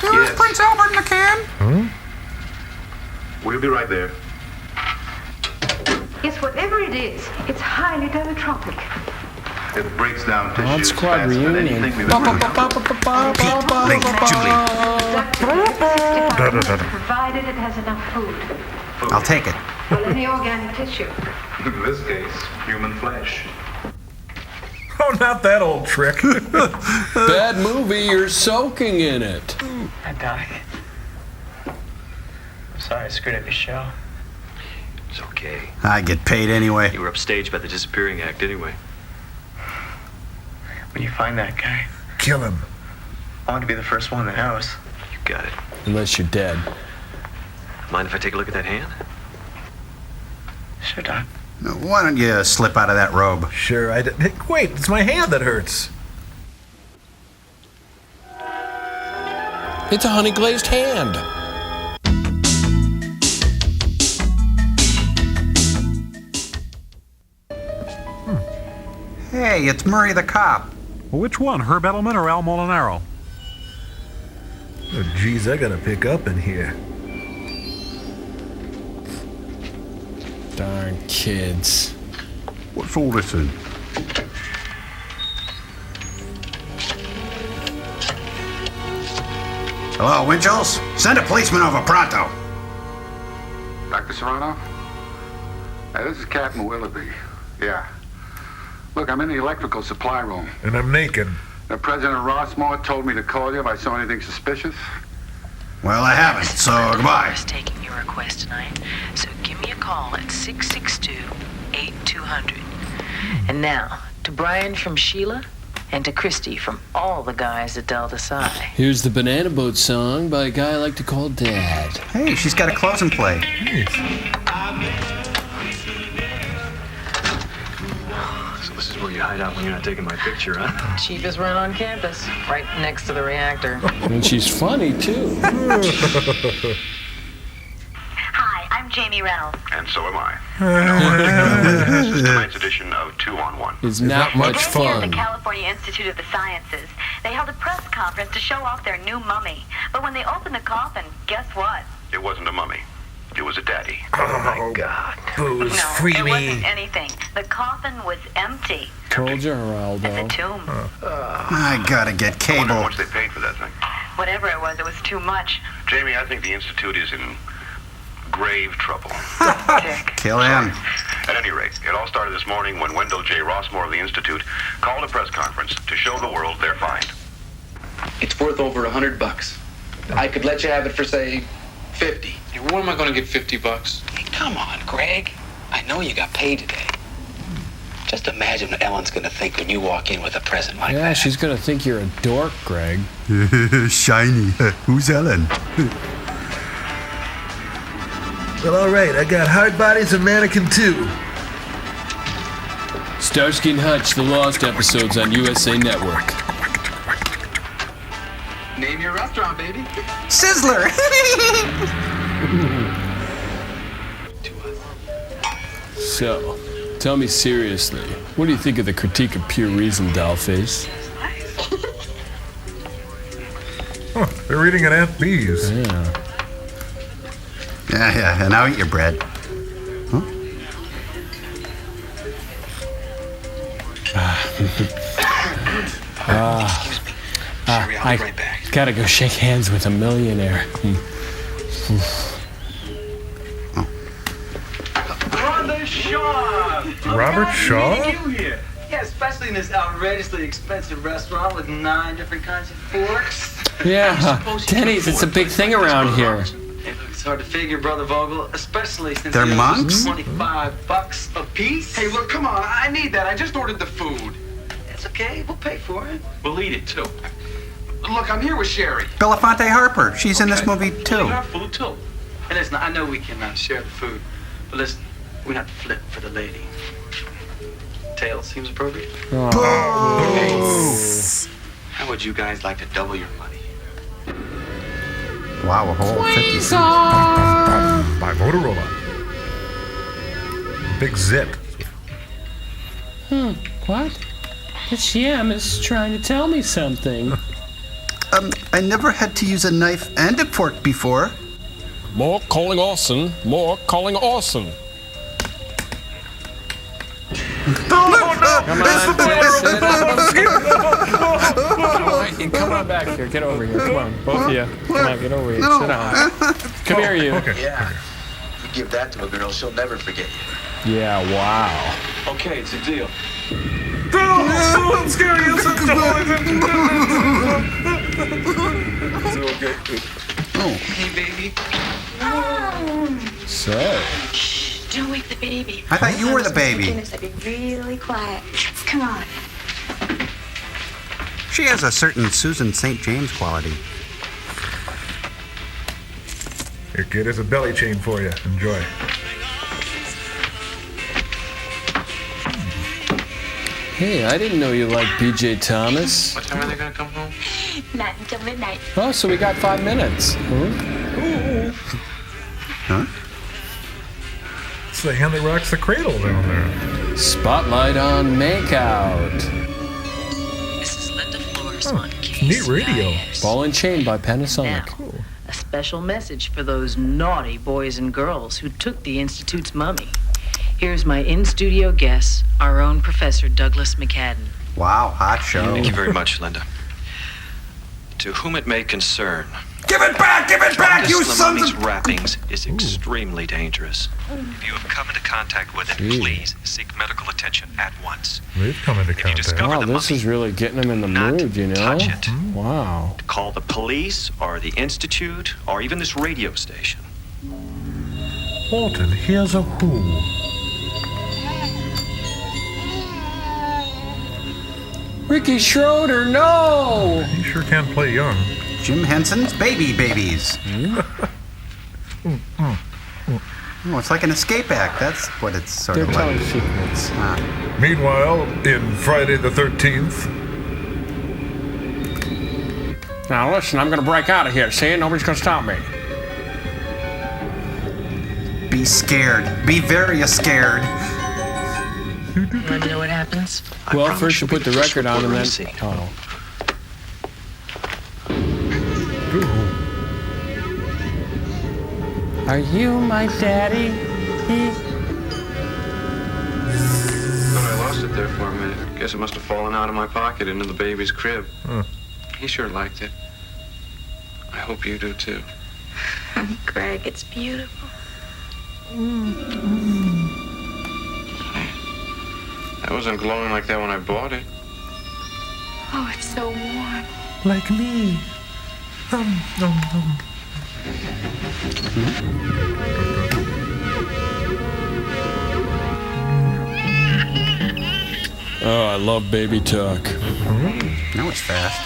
Speaker 3: There's Prince Albert in the can.
Speaker 20: We'll be right there.
Speaker 22: Yes, whatever it is, it's highly dinotropic.
Speaker 20: It breaks down
Speaker 4: Mod
Speaker 20: tissues
Speaker 4: Squad
Speaker 20: faster than
Speaker 4: reunion.
Speaker 20: anything we've ever
Speaker 22: Provided it has enough food.
Speaker 3: I'll take it.
Speaker 22: Well, any organic tissue.
Speaker 20: In this case, human flesh.
Speaker 2: Oh, not that old trick.
Speaker 4: Bad movie, you're soaking in it.
Speaker 13: I died. I'm sorry I screwed up your show.
Speaker 10: It's okay.
Speaker 3: I get paid anyway.
Speaker 10: You were upstaged by the disappearing act anyway.
Speaker 13: When you find that guy,
Speaker 2: Kill him.
Speaker 13: I want to be the first one that knows.
Speaker 10: You got it.
Speaker 4: Unless you're dead.
Speaker 10: Mind if I take a look at that hand?
Speaker 13: Sure, Doc.
Speaker 3: Why don't you slip out of that robe?
Speaker 2: Sure, wait, it's my hand that hurts.
Speaker 4: It's a honey glazed hand.
Speaker 3: Hey, it's Murray the cop.
Speaker 21: Well, which one, Herb Edelman or Al Molinaro?
Speaker 2: Oh, geez, I gotta pick up in here.
Speaker 4: Darn kids.
Speaker 21: What's all this in?
Speaker 3: Hello, Winchell's? Send a policeman over pronto.
Speaker 18: Dr. Serrano? Hey, this is Captain Willoughby. Yeah. Look, I'm in the electrical supply room.
Speaker 2: And I'm naked.
Speaker 18: President Rossmore told me to call you if I saw anything suspicious.
Speaker 1: Well, I haven't, so goodbye.
Speaker 11: I'm taking your request tonight, so give me a call at 662-8200. And now, to Brian from Sheila, and to Christy from all the guys at Delta Psi.
Speaker 4: Here's the Banana Boat song by a guy I like to call Dad.
Speaker 3: Hey, she's got a closing play.
Speaker 10: So this is where you hide out when you're not taking my picture, huh?
Speaker 11: Cheapest rent on campus, right next to the reactor.
Speaker 4: And she's funny, too.
Speaker 5: Hi, I'm Jamie Reynolds.
Speaker 23: And so am I. This is tonight's edition of 2 on 1.
Speaker 4: It's not much
Speaker 5: Here
Speaker 4: fun.
Speaker 5: at the California Institute of the Sciences, they held a press conference to show off their new mummy. But when they opened the coffin, guess what?
Speaker 23: It wasn't a mummy. It was a daddy.
Speaker 5: Oh my God.
Speaker 23: Booze,
Speaker 5: No, it wasn't anything. The coffin was empty.
Speaker 4: Told you, Geraldo.
Speaker 5: The tomb.
Speaker 1: I gotta get
Speaker 23: I
Speaker 1: cable.
Speaker 23: wonder how much they paid for that thing.
Speaker 5: Whatever it was too much.
Speaker 23: Jamie, I think the Institute is in grave trouble.
Speaker 1: Kill him.
Speaker 23: At any rate, it all started this morning when Wendell J. Rossmore of the Institute called a press conference to show the world their find.
Speaker 17: It's worth over $100. I could let you have it for, say, 50.
Speaker 15: Hey, where am I going to get $50?
Speaker 17: Hey, come on, Greg. I know you got paid today. Just imagine what Ellen's going to think when you walk in with a present like
Speaker 4: Yeah, she's gonna think you're a dork, Greg.
Speaker 1: Shiny. Who's Ellen?
Speaker 24: Well, all right. I got Hard Bodies and Mannequin 2.
Speaker 4: Starsky and Hutch, the Lost episodes on USA Network.
Speaker 17: Name your restaurant, baby.
Speaker 3: Sizzler!
Speaker 4: So, tell me seriously, what do you think of the critique of Pure Reason, Dollface?
Speaker 2: Huh, they're reading at Aunt Bee's.
Speaker 4: Yeah.
Speaker 1: Yeah, and now eat your bread.
Speaker 17: Sherry, I'll be right back.
Speaker 4: Gotta go shake hands with a millionaire.
Speaker 15: Brother Shaw!
Speaker 2: Robert Shaw?
Speaker 15: You here? Yeah, especially in this outrageously expensive restaurant with 9 different kinds of forks.
Speaker 4: Yeah, Denny's, it's a big thing around here.
Speaker 15: It's hard to figure, Brother Vogel, especially since
Speaker 1: They're
Speaker 15: they
Speaker 1: monks?
Speaker 15: $25 a piece.
Speaker 17: Hey, look, come on. I need that. I just ordered the food.
Speaker 15: It's okay, we'll pay for it.
Speaker 17: We'll eat it, too. Look, I'm here with Sherry.
Speaker 3: Belafonte Harper. She's in this movie,
Speaker 15: We
Speaker 3: too.
Speaker 15: got food, too. Hey, listen, I know we can share the food, but listen, we have to flip for the lady. Tail seems appropriate.
Speaker 17: How would you guys like to double your money?
Speaker 1: Wow, a whole 50 cents.
Speaker 2: By Motorola. Big zip.
Speaker 4: What? This yam is trying to tell me something.
Speaker 1: I never had to use a knife and a fork before.
Speaker 25: More calling Orson. More calling Orson.
Speaker 4: Come on back here. Get over here. Come on, both of you. Come on, get over here. Sit down. Come here, you.
Speaker 17: Yeah. You give that to a girl, she'll never forget you.
Speaker 4: Yeah, wow.
Speaker 17: Okay, it's a deal.
Speaker 2: I'm scary.
Speaker 17: Hey, baby.
Speaker 4: So.
Speaker 22: Don't wake the baby.
Speaker 3: I thought you were the baby.
Speaker 22: Goodness, I'd be really quiet. Come on.
Speaker 3: She has a certain Susan St. James quality.
Speaker 2: Here, kid, there's a belly chain for you. Enjoy.
Speaker 4: Hey, I didn't know you liked B.J. Thomas.
Speaker 17: What time are they gonna come home?
Speaker 22: Not until midnight.
Speaker 4: Oh, so we got 5 minutes.
Speaker 1: Huh?
Speaker 2: It's the hand that rocks the cradle down there.
Speaker 4: Spotlight on Makeout.
Speaker 11: This is Linda Flores on
Speaker 2: Neat radio.
Speaker 4: Ball and Chain by Panasonic.
Speaker 11: Now, a special message for those naughty boys and girls who took the Institute's mummy. Here's my in-studio guest, our own Professor Douglas McCadden.
Speaker 3: Wow, hot show.
Speaker 10: Thank you very much, Linda. To whom it may concern,
Speaker 1: Give it back! Give it back, you sons
Speaker 10: Mummy's
Speaker 1: of...
Speaker 10: wrappings is extremely dangerous. If you have come into contact with it, please seek medical attention at once.
Speaker 6: We've come into
Speaker 10: If you discover
Speaker 4: Wow,
Speaker 10: the
Speaker 4: this
Speaker 10: mummy,
Speaker 4: is really getting him in the mood, you know?
Speaker 10: touch it.
Speaker 4: Wow.
Speaker 10: Call the police or the institute or even this radio station.
Speaker 6: Walton, here's a who.
Speaker 4: Ricky Schroeder, no!
Speaker 6: He sure can play young.
Speaker 1: Jim Henson's Baby Babies. Oh, it's like an escape act. That's what it's sort
Speaker 4: They're
Speaker 1: of
Speaker 4: telling
Speaker 1: like.
Speaker 4: secrets.
Speaker 6: Meanwhile, in Friday the 13th...
Speaker 4: Now listen, I'm gonna break out of here. See? Nobody's gonna stop me.
Speaker 1: Be scared. Be very scared.
Speaker 11: You want to know what happens?
Speaker 4: Well, first you put the record on and then... Oh. Are you my daddy?
Speaker 10: Thought I lost it there for a minute. Guess it must have fallen out of my pocket into the baby's crib. He sure liked it. I hope you do too.
Speaker 22: Greg, it's beautiful.
Speaker 10: That wasn't glowing like that when I bought it.
Speaker 22: Oh, it's so warm.
Speaker 6: Like me.
Speaker 25: Oh, I love baby talk.
Speaker 1: Now it's fast.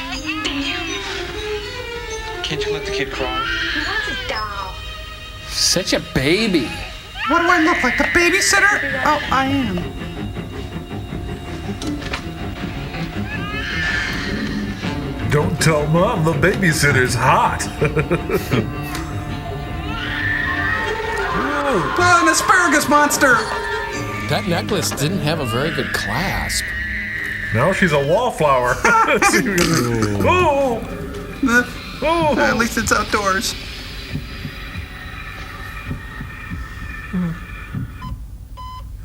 Speaker 10: Can't you let the kid cry?
Speaker 22: He wants a doll.
Speaker 4: Such a baby.
Speaker 1: What do I look like, the babysitter? Oh, I am.
Speaker 6: Don't tell Mom the babysitter's hot.
Speaker 1: Oh, an asparagus monster!
Speaker 25: That necklace didn't have a very good clasp.
Speaker 6: Now she's a wallflower. Oh!
Speaker 1: At least it's outdoors.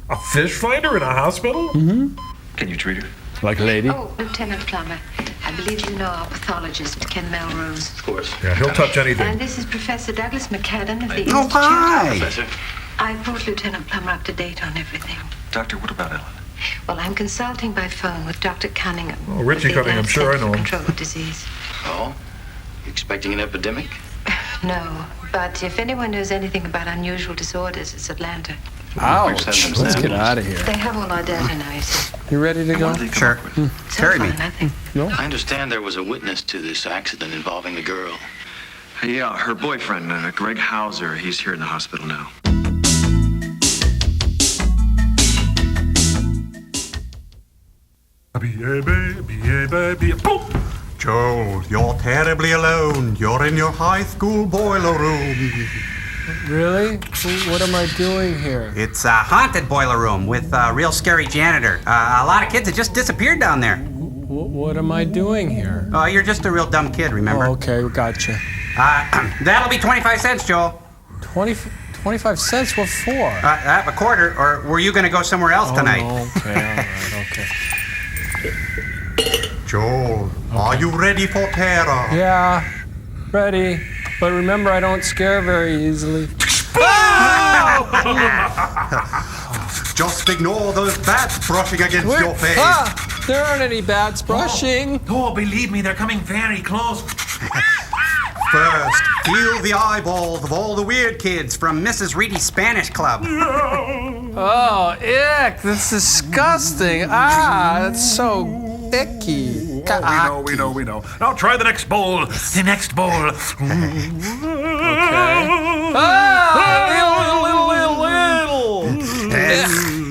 Speaker 6: A fish finder in a hospital?
Speaker 25: Mm-hmm.
Speaker 10: Can you treat her?
Speaker 25: Like a lady?
Speaker 22: Oh, Lieutenant Plummer, I believe you know our pathologist, Ken Melrose.
Speaker 10: Of course.
Speaker 6: Yeah, he'll touch anything.
Speaker 22: And this is Professor Douglas McCadden of the
Speaker 1: Oh,
Speaker 22: Institute.
Speaker 1: hi!
Speaker 10: Professor.
Speaker 22: I brought Lieutenant Plummer up to date on everything.
Speaker 10: Doctor, what about Ellen?
Speaker 22: Well, I'm consulting by phone with Dr. Cunningham.
Speaker 6: Oh, Richie
Speaker 22: of the
Speaker 6: Cunningham,
Speaker 22: Advanced
Speaker 6: sure I
Speaker 22: Center
Speaker 6: know
Speaker 22: for
Speaker 6: him.
Speaker 22: Control of Disease.
Speaker 17: Oh? You expecting an epidemic?
Speaker 22: No, but if anyone knows anything about unusual disorders, it's Atlanta.
Speaker 4: Ouch. Let's get out of here.
Speaker 22: They have all our data now, you see.
Speaker 4: You ready to go?
Speaker 1: Sure. Carry me.
Speaker 22: Nothing.
Speaker 4: No?
Speaker 17: I understand there was a witness to this accident involving the girl.
Speaker 10: Yeah, her boyfriend, Greg Hauser. He's here in the hospital now.
Speaker 2: Boom!
Speaker 8: Joel, you're terribly alone. You're in your high school boiler room.
Speaker 4: Really? What am I doing here?
Speaker 3: It's a haunted boiler room with a real scary janitor. A lot of kids have just disappeared down there.
Speaker 4: What am I doing here?
Speaker 3: Oh, you're just a real dumb kid, remember?
Speaker 4: Oh, okay, gotcha.
Speaker 3: That'll be 25 cents, Joel.
Speaker 4: 25 cents? What for?
Speaker 3: A quarter, or were you going to go somewhere else tonight?
Speaker 4: No, okay, all right, okay.
Speaker 8: Joel, are you ready for terror?
Speaker 4: Yeah, ready. But remember, I don't scare very easily.
Speaker 8: Just ignore those bats brushing against your face.
Speaker 4: There aren't any bats brushing.
Speaker 7: Oh, believe me, they're coming very close.
Speaker 3: First, feel the eyeballs of all the weird kids from Mrs. Reedy's Spanish Club.
Speaker 4: Oh, ick, that's disgusting. That's so icky.
Speaker 2: We know. Now try the next bowl. The next bowl.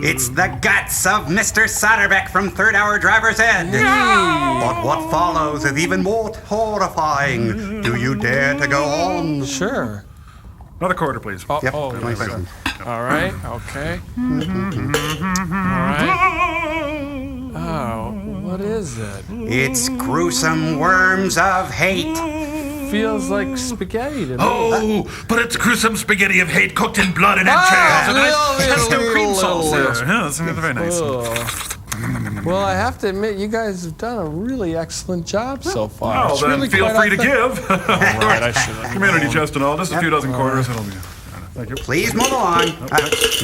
Speaker 3: It's the guts of Mr. Soderbeck from Third Hour Driver's Ed. But what follows is even more horrifying. Do you dare to go on?
Speaker 4: Sure.
Speaker 2: Another quarter, please.
Speaker 3: Yep,
Speaker 4: Oh,
Speaker 3: 25 cents.
Speaker 4: all right, okay. All right. Oh, what is it?
Speaker 3: It's gruesome worms of hate.
Speaker 4: Feels like spaghetti to me.
Speaker 7: Oh, but it's gruesome spaghetti of hate cooked in blood and entrails. And nice pesto cream sauce there. Yeah, that's very nice.
Speaker 4: Well, I have to admit, you guys have done a really excellent job so far.
Speaker 2: Well,
Speaker 4: It's
Speaker 2: then
Speaker 4: really
Speaker 2: feel
Speaker 4: quite
Speaker 2: free to
Speaker 4: authentic.
Speaker 2: give.
Speaker 4: Right, I should have.
Speaker 2: Community chest and all. Just a few dozen quarters. It'll be. Thank you.
Speaker 3: Please move along.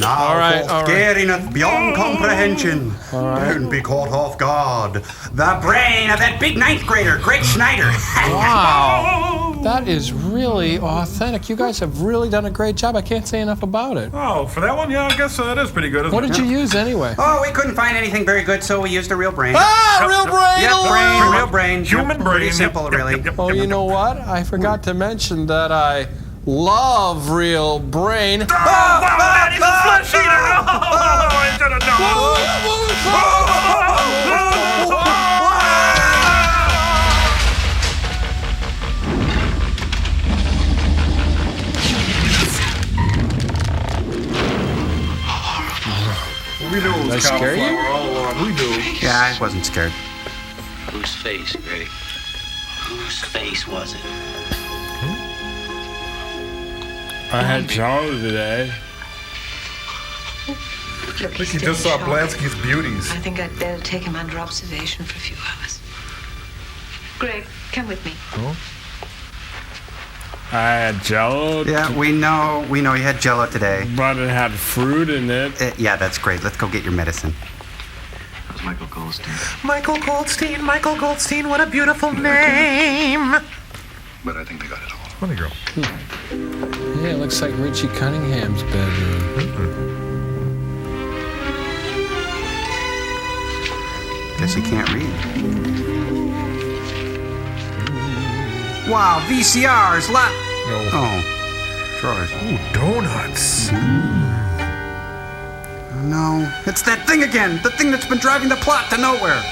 Speaker 3: Now,
Speaker 4: All right,
Speaker 3: for
Speaker 4: all right.
Speaker 3: scariness beyond comprehension. Don't be caught off guard. The brain of that big ninth grader, Greg Schneider.
Speaker 4: Wow. That is really authentic. You guys have really done a great job. I can't say enough about it.
Speaker 2: Oh, for that one, yeah, I guess that is pretty good. Isn't
Speaker 4: What
Speaker 2: it?
Speaker 4: did you use anyway?
Speaker 3: Oh, we couldn't find anything very good, so we used a real brain.
Speaker 4: Ah, real brain!
Speaker 3: Yep, real brain.
Speaker 2: Human
Speaker 3: Yep,
Speaker 2: brain.
Speaker 3: Pretty simple, really.
Speaker 4: Oh, you know what? I forgot to mention that I love real brain.
Speaker 7: He's a flesh eater! Oh, I should have known.
Speaker 2: We knew it
Speaker 4: Did I
Speaker 2: was
Speaker 4: scare you?
Speaker 2: cauliflower all along. We knew.
Speaker 3: Yeah, I wasn't scared.
Speaker 17: Whose face, Greg? Whose face was it?
Speaker 4: I had Charlie today.
Speaker 22: Look,
Speaker 2: I think he just saw Blansky's beauties.
Speaker 22: I think I'd better take him under observation for a few hours. Greg, come with me.
Speaker 4: I had Jello.
Speaker 3: Yeah, we know you had Jello today.
Speaker 4: But it had fruit in it.
Speaker 3: Yeah, that's great. Let's go get your medicine.
Speaker 10: That was Michael Goldstein.
Speaker 7: Michael Goldstein, what a beautiful name.
Speaker 18: But I think they got it all.
Speaker 2: Funny girl.
Speaker 4: Yeah, it looks like Richie Cunningham's bedroom.
Speaker 3: Guess he can't read. Wow, VCRs, lot.
Speaker 2: No.
Speaker 3: Oh, drawers.
Speaker 2: Ooh, donuts.
Speaker 3: No, it's that thing again. The thing that's been driving the plot to nowhere.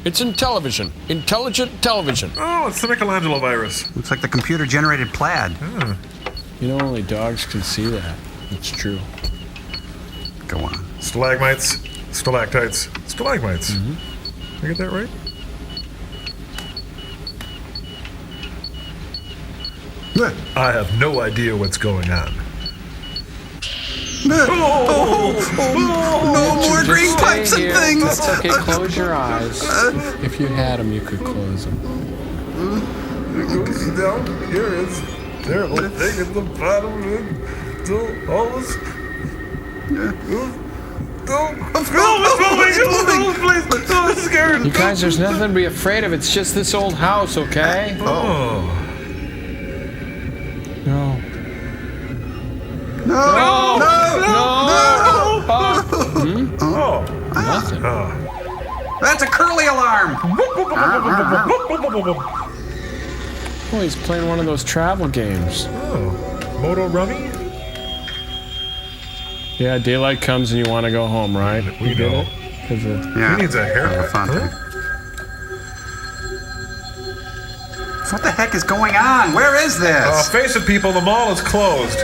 Speaker 25: It's in television. Intelligent television.
Speaker 2: Oh, it's the Michelangelo virus.
Speaker 3: Looks like the computer-generated plaid.
Speaker 4: You know, only dogs can see that. It's true.
Speaker 3: Go on.
Speaker 2: Stalagmites, stalactites, stalagmites. Did I get that right? I have no idea what's going on.
Speaker 3: No more green
Speaker 4: Stay
Speaker 3: pipes and
Speaker 4: here.
Speaker 3: things.
Speaker 4: That's okay. Close your eyes. If you had them, you could close them.
Speaker 2: It goes down here. It's terrible thing at the bottom. All this. It's scared.
Speaker 4: You guys, there's nothing to be afraid of. It's just this old house, okay?
Speaker 2: Oh.
Speaker 4: No.
Speaker 3: No.
Speaker 2: Oh.
Speaker 4: Nothing.
Speaker 3: That's a curly alarm.
Speaker 4: Oh, he's playing one of those travel games.
Speaker 2: Oh. Moto Rummy?
Speaker 4: Yeah, daylight comes and you want to go home, right?
Speaker 2: We
Speaker 4: did
Speaker 2: know.
Speaker 4: it? 'Cause of-
Speaker 3: Yeah.
Speaker 2: He needs a haircut.
Speaker 3: Fun thing. What the heck is going on? Where is this?
Speaker 2: Face it, people, the mall is closed.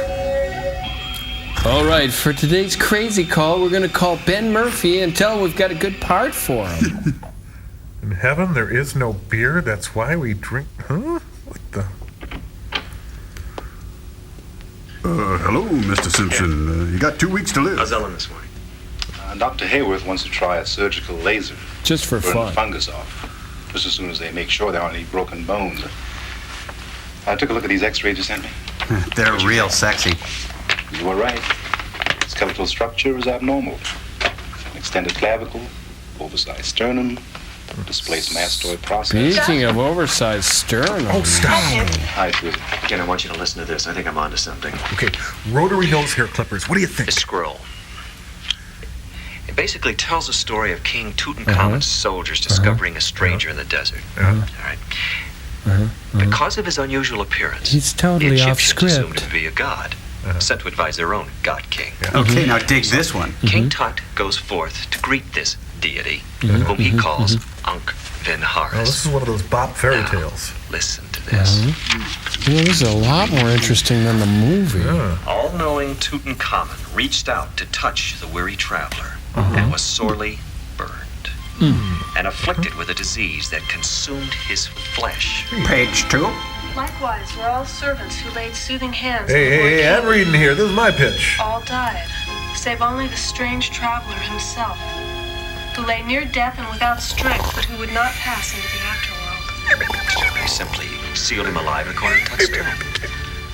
Speaker 4: All right, for today's crazy call, we're going to call Ben Murphy and tell him we've got a good part for him.
Speaker 2: In heaven, there is no beer. That's why we drink. Huh? What the?
Speaker 21: Hello, Mr. Simpson. You got 2 weeks to live.
Speaker 10: How's Ellen this morning?
Speaker 20: Dr. Hayworth wants to try a surgical laser.
Speaker 4: Just for
Speaker 20: burn
Speaker 4: fun.
Speaker 20: the fungus off. Just as soon as they make sure there aren't any broken bones. I took a look at these x-rays you sent me.
Speaker 3: They're real sexy.
Speaker 20: You were right. Skeletal structure is abnormal. An extended clavicle, oversized sternum, displaced mastoid process.
Speaker 4: Speaking of oversized sternum.
Speaker 2: Oh, stop.
Speaker 20: Hi, Susan.
Speaker 10: Again, I want you to listen to this. I think I'm onto something.
Speaker 2: Okay, rotary nose hair clippers. What do you think?
Speaker 10: A scroll. It basically tells a story of King Tutankhamun's soldiers discovering a stranger in the desert. All right. Because of his unusual appearance,
Speaker 4: He's totally
Speaker 10: the
Speaker 4: off
Speaker 10: Egyptians assumed him
Speaker 4: script.
Speaker 10: to be a god, sent to advise their own god king.
Speaker 3: Okay, now dig this one.
Speaker 10: King Tut goes forth to greet this deity, whom he calls Ankh Vinharis.
Speaker 2: Oh, this is one of those bop fairy tales.
Speaker 10: Listen to this.
Speaker 4: You know, this is a lot more interesting than the movie.
Speaker 10: All-knowing Tutankhamun reached out to touch the weary traveler and was sorely burned and afflicted with a disease that consumed his flesh.
Speaker 3: Page 2.
Speaker 22: Likewise, were all servants who laid soothing hands.
Speaker 6: Hey, I'm reading here. This is my pitch.
Speaker 22: All died, save only the strange traveler himself, who lay near death and without strength, but who would not pass into the afterworld.
Speaker 9: They simply sealed him alive in a corner touchstone,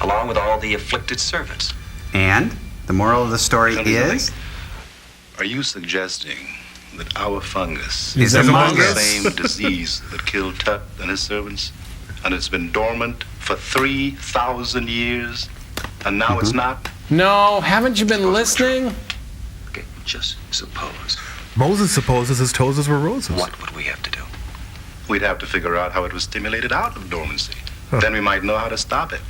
Speaker 9: along with all the afflicted servants.
Speaker 1: And the moral of the story is?
Speaker 20: Are you suggesting that our fungus
Speaker 1: is
Speaker 20: the same disease that killed Tut and his servants? And it's been dormant for 3,000 years, and now it's not?
Speaker 4: No, haven't you been listening?
Speaker 9: Okay, just suppose.
Speaker 6: Moses supposes his toes were roses.
Speaker 9: What would we have to do?
Speaker 20: We'd have to figure out how it was stimulated out of dormancy. Then we might know how to stop it.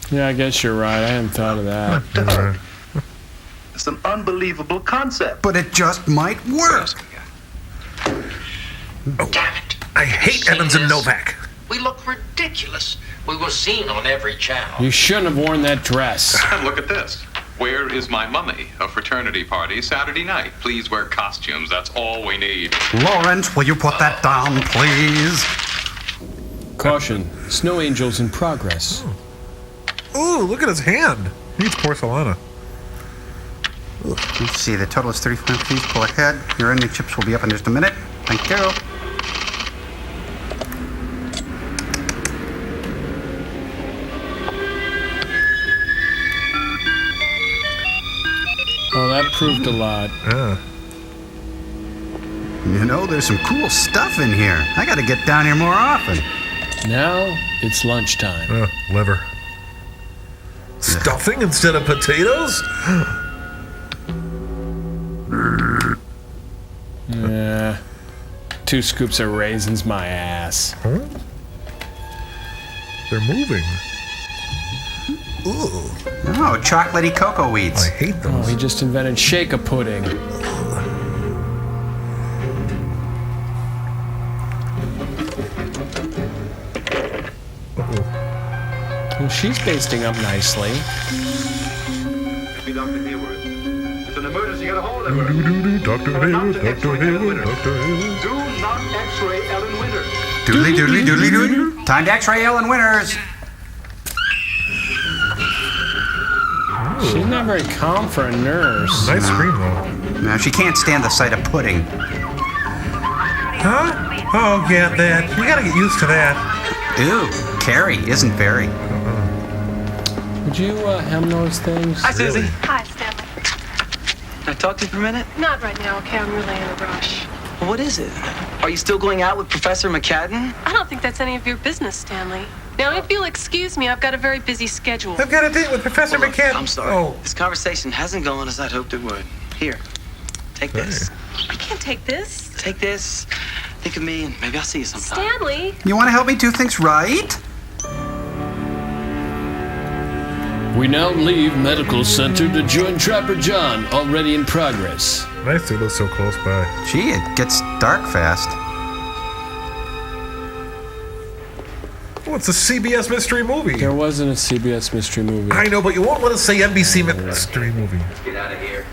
Speaker 4: Yeah, I guess you're right. I hadn't thought of that.
Speaker 20: It's an unbelievable concept.
Speaker 1: But it just might work.
Speaker 9: Oh, damn it.
Speaker 6: I hate Evans and Novak.
Speaker 12: We look ridiculous. We were seen on every channel.
Speaker 4: You shouldn't have worn that dress.
Speaker 14: Look at this. Where is my mummy? A fraternity party Saturday night. Please wear costumes. That's all we need.
Speaker 1: Lawrence, will you put that down, please?
Speaker 4: Caution. Snow angels in progress.
Speaker 6: Ooh, look at his hand. He needs porcelana.
Speaker 1: Let's see, the total is 35. Please pull ahead. Your ending chips will be up in just a minute. Thank you.
Speaker 4: Oh, that proved a lot.
Speaker 6: Yeah.
Speaker 1: You know, there's some cool stuff in here. I gotta get down here more often.
Speaker 4: Now it's lunchtime.
Speaker 6: Liver. Stuffing instead of potatoes?
Speaker 4: Yeah. 2 scoops of raisins, my ass.
Speaker 6: Huh? They're moving. Ooh.
Speaker 1: Oh, chocolatey cocoa weeds.
Speaker 6: I hate those.
Speaker 4: Oh, he just invented shaker pudding. Well, she's basting up nicely.
Speaker 20: Be Dr. Hayward. It's an emergency. Get a hold of her.
Speaker 6: Dr. Hayward, Dr. Hayward, Dr. Hayward.
Speaker 20: Do not X-ray Ellen Winters.
Speaker 1: Doodly doodly doodly doodly. Time to X-ray Ellen Winters.
Speaker 4: She's not very calm for a nurse.
Speaker 6: Nice scream, though.
Speaker 1: No, she can't stand the sight of pudding.
Speaker 6: Huh? Oh, get that. You gotta get used to that.
Speaker 1: Ew, Carrie isn't very.
Speaker 4: Would you hem those things?
Speaker 15: Hi, Susie.
Speaker 22: Hi, Stanley.
Speaker 15: Can I talk to you for a minute?
Speaker 22: Not right now, okay? I'm really in a rush.
Speaker 15: Well, what is it? Are you still going out with Professor McCadden?
Speaker 22: I don't think that's any of your business, Stanley. Now, if you'll excuse me, I've got a very busy schedule.
Speaker 6: I've got a date with Professor McCann.
Speaker 15: I'm sorry.
Speaker 6: Oh.
Speaker 15: This conversation hasn't gone as I'd hoped it would. Here, take this.
Speaker 22: I can't take this.
Speaker 15: Take this. Think of me, and maybe I'll see you sometime.
Speaker 22: Stanley!
Speaker 1: You want to help me do things right?
Speaker 25: We now leave Medical Center to join Trapper John, already in progress.
Speaker 6: Nice to live so close by.
Speaker 1: Gee, it gets dark fast.
Speaker 6: Oh, it's a CBS mystery movie.
Speaker 4: There wasn't a CBS mystery movie.
Speaker 6: I know, but you won't let us say NBC mystery movie.
Speaker 9: Get out of here.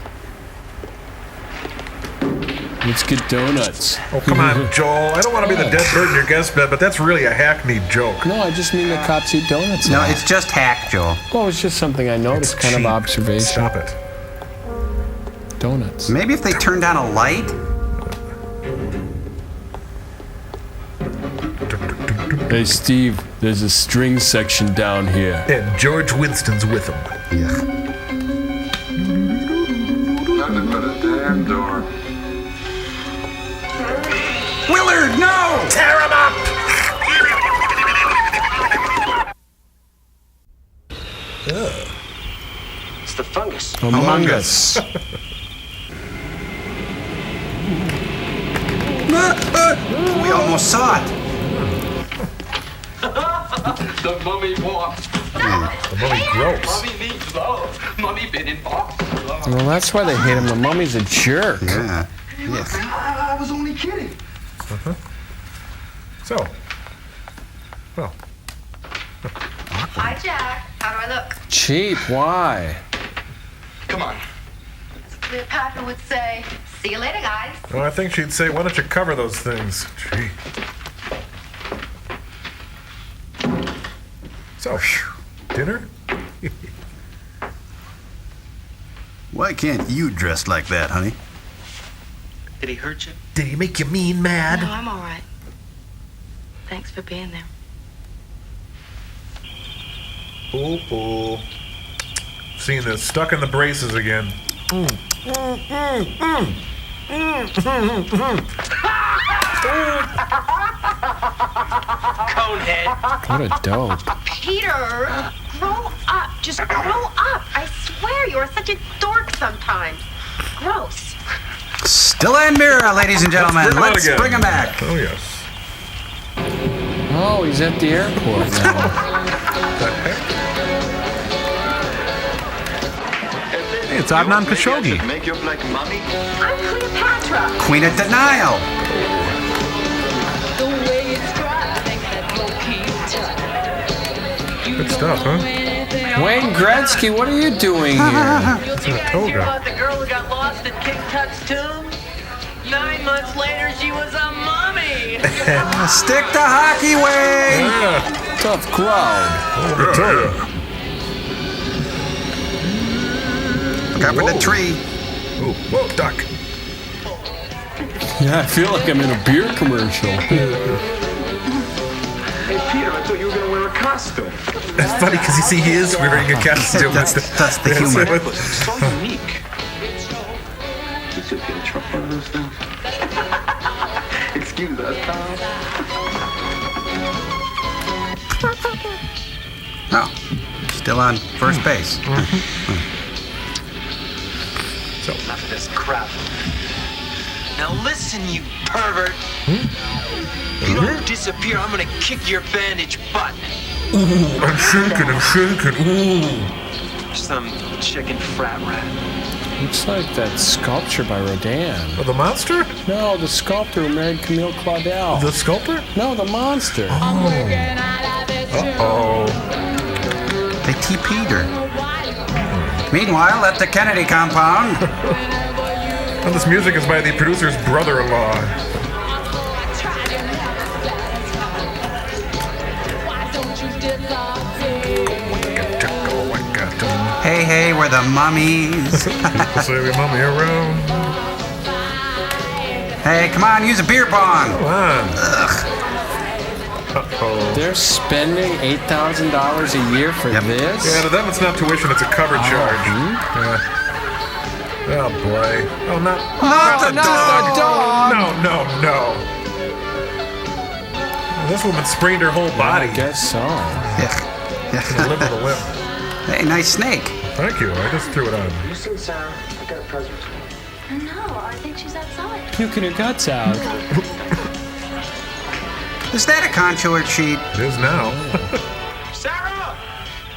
Speaker 4: Let's get donuts.
Speaker 6: Oh, come on, Joel. I don't want to be the dead bird in your guest bed, but that's really a hackneyed joke.
Speaker 4: No, I just mean the cops eat donuts.
Speaker 1: No, it's just hack, Joel.
Speaker 4: Well, it's just something I noticed, kind of observation.
Speaker 6: Stop it.
Speaker 4: Donuts.
Speaker 1: Maybe if they turn down a light?
Speaker 25: Hey, Steve, there's a string section down here.
Speaker 6: And George Winston's with him.
Speaker 1: Yeah.
Speaker 18: Nothing but a damn door.
Speaker 1: Willard, no!
Speaker 6: Tear him up!
Speaker 12: It's the fungus.
Speaker 4: Among Us.
Speaker 1: We almost saw it.
Speaker 12: The mummy walks.
Speaker 6: The mummy gross.
Speaker 12: Mummy needs love. Mummy been in box.
Speaker 4: Well, that's why they hate him. The mummy's a jerk.
Speaker 1: Yeah. Yes.
Speaker 12: I was only kidding.
Speaker 6: Uh-huh. So. Well.
Speaker 22: Hi, Jack. How do I look?
Speaker 4: Cheap. Why?
Speaker 12: Come on.
Speaker 22: Cleopatra would say, see you later, guys.
Speaker 6: Well, I think she'd say, why don't you cover those things? Gee. So, dinner?
Speaker 21: Why can't you dress like that, honey?
Speaker 15: Did he hurt you?
Speaker 24: Did he make you mean mad?
Speaker 22: No, I'm all right. Thanks for being there.
Speaker 6: Oh. Seeing this. Stuck in the braces again.
Speaker 15: Conehead.
Speaker 4: What a dope.
Speaker 5: Peter, grow up. Just grow up. I swear you are such a dork sometimes. Gross.
Speaker 1: Still and Mira, ladies and gentlemen. Let's bring him back.
Speaker 6: Oh, yes.
Speaker 4: Oh, he's at the airport now.
Speaker 6: Hey, it's Adnan Khashoggi.
Speaker 10: Make you up like mummy?
Speaker 5: I'm Cleopatra.
Speaker 1: Queen of Denial.
Speaker 6: Good stuff, huh?
Speaker 4: Wayne Gretzky, what are you doing here?
Speaker 6: It's in a toga.
Speaker 11: About the girl who got lost at King Tut's tomb? 9 months later, she was a mummy.
Speaker 1: Stick to hockey, Wayne.
Speaker 6: Yeah.
Speaker 4: Tough crowd.
Speaker 6: Oh, the toga.
Speaker 1: Look up at the tree.
Speaker 6: Oh, whoa, duck.
Speaker 4: Yeah, I feel like I'm in a beer commercial.
Speaker 10: Hey, Peter, I thought you were going to wear a costume.
Speaker 6: That's funny because you see he is wearing a costume.
Speaker 1: That's the humor.
Speaker 10: It's so unique. You should get a truck one of those things. Excuse us, Tom.
Speaker 1: Oh, still on first base.
Speaker 15: So enough of this crap. Now listen, you pervert. If you don't disappear, I'm gonna kick your bandage butt.
Speaker 6: Ooh, I'm shaking. Ooh.
Speaker 15: Some chicken frat rat.
Speaker 4: Looks like that sculpture by Rodin.
Speaker 6: Oh, the monster?
Speaker 4: No, the sculptor who married Camille Claudel.
Speaker 6: The sculptor?
Speaker 4: No, the monster.
Speaker 6: Uh-oh.
Speaker 1: They TP'd her. Meanwhile, at the Kennedy compound.
Speaker 6: Well, this music is by the producer's brother-in-law.
Speaker 1: Hey, we're the mummies.
Speaker 6: People say we mummy around.
Speaker 1: Hey, come on, use a beer pong.
Speaker 6: Come on. Uh-oh.
Speaker 4: They're spending $8,000 a year for this?
Speaker 6: Yeah, to them it's not tuition, it's a cover charge. Yeah. Oh, boy. Oh, not the dog. No. Well, this woman sprained her whole body.
Speaker 4: I guess so.
Speaker 1: Yeah.
Speaker 6: A limb of a limb.
Speaker 1: Hey, nice snake.
Speaker 6: Thank you. I just threw it on.
Speaker 12: You seen Sarah? I got a present.
Speaker 5: No, I think she's outside.
Speaker 4: Puking her guts out.
Speaker 1: Is that a contour sheet?
Speaker 6: It is now.
Speaker 12: Sarah!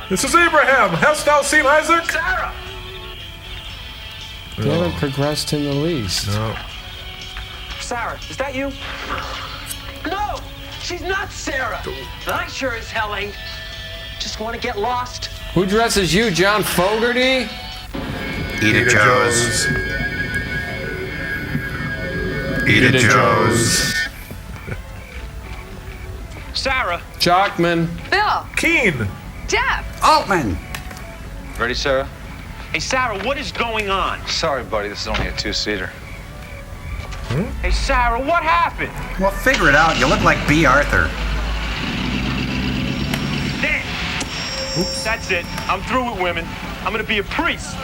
Speaker 6: This is Abraham. Hast thou seen Isaac?
Speaker 12: Sarah!
Speaker 4: They haven't progressed in the least.
Speaker 6: No.
Speaker 15: Sarah, is that you? No! She's not Sarah! I sure as hell ain't. Just want to get lost.
Speaker 4: Who dresses you, John Fogerty?
Speaker 1: Eat it, Joe's. Eat it, Joe's.
Speaker 15: Sarah.
Speaker 4: Jockman.
Speaker 5: Bill.
Speaker 6: Keen.
Speaker 5: Jeff.
Speaker 1: Altman.
Speaker 10: Ready, Sarah?
Speaker 15: Hey, Sarah, what is going on?
Speaker 10: Sorry, buddy. This is only a two-seater.
Speaker 15: Hey, Sarah, what happened?
Speaker 1: Well, figure it out. You look like B. Arthur.
Speaker 15: There. Oops. That's it. I'm through with women. I'm gonna be a priest.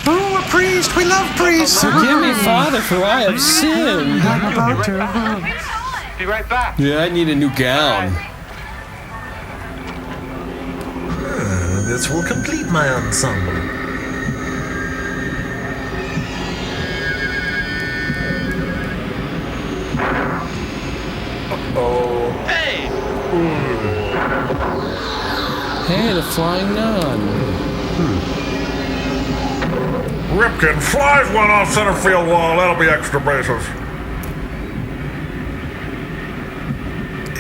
Speaker 1: Oh, a priest. We love priests.
Speaker 4: Forgive me, Father, for I have sinned.
Speaker 15: Be right back.
Speaker 4: Yeah, I need a new gown.
Speaker 24: This will complete my ensemble.
Speaker 6: Oh.
Speaker 15: Hey!
Speaker 4: Hey, the flying nun.
Speaker 6: Ripken flies one off center field wall. That'll be extra bases.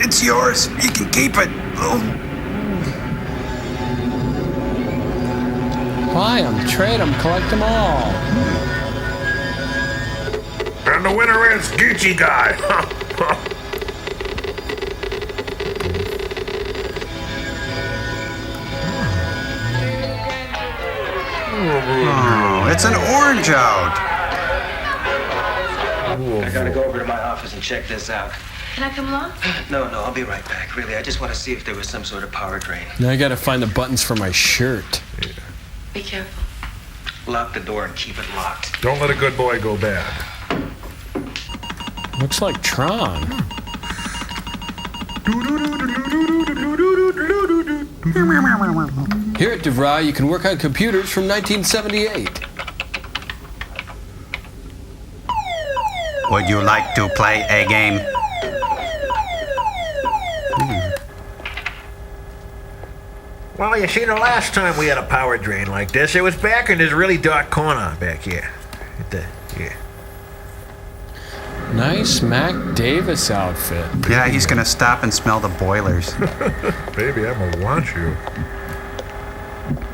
Speaker 1: It's yours. You can keep it. Oh.
Speaker 4: Buy them, trade them, collect them all.
Speaker 6: And the winner is Geechee Guy.
Speaker 1: Oh, it's an orange out.
Speaker 10: I gotta go over to my office and check this out.
Speaker 22: Can I come along?
Speaker 10: No, I'll be right back. Really, I just want to see if there was some sort of power drain.
Speaker 4: Now I gotta find the buttons for my shirt.
Speaker 22: Be careful.
Speaker 10: Lock the door and keep it locked.
Speaker 6: Don't let a good boy go bad.
Speaker 4: Looks like Tron. Here at DeVry, you can work on computers from 1978.
Speaker 1: Would you like to play a game?
Speaker 24: Well, you see, the last time we had a power drain like this, it was back in this really dark corner back here. Yeah.
Speaker 4: Nice Mac Davis outfit.
Speaker 1: Yeah, he's gonna stop and smell the boilers.
Speaker 6: Baby, I'm gonna want you.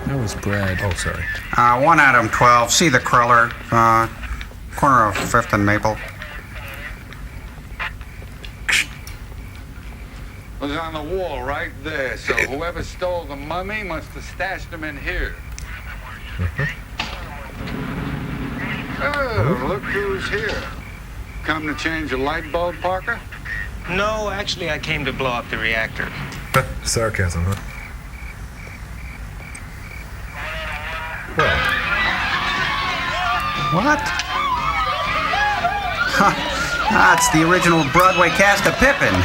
Speaker 4: That was bread.
Speaker 6: Oh, sorry.
Speaker 1: 1 Adam 12. See the crawler. Corner of 5th and Maple.
Speaker 18: Was on the wall right there, so whoever stole the mummy must have stashed him in here. Oh, look who's here. Come to change a light bulb, Parker?
Speaker 10: No, actually, I came to blow up the reactor.
Speaker 6: Sarcasm, huh?
Speaker 1: What? That's the original Broadway cast of Pippin.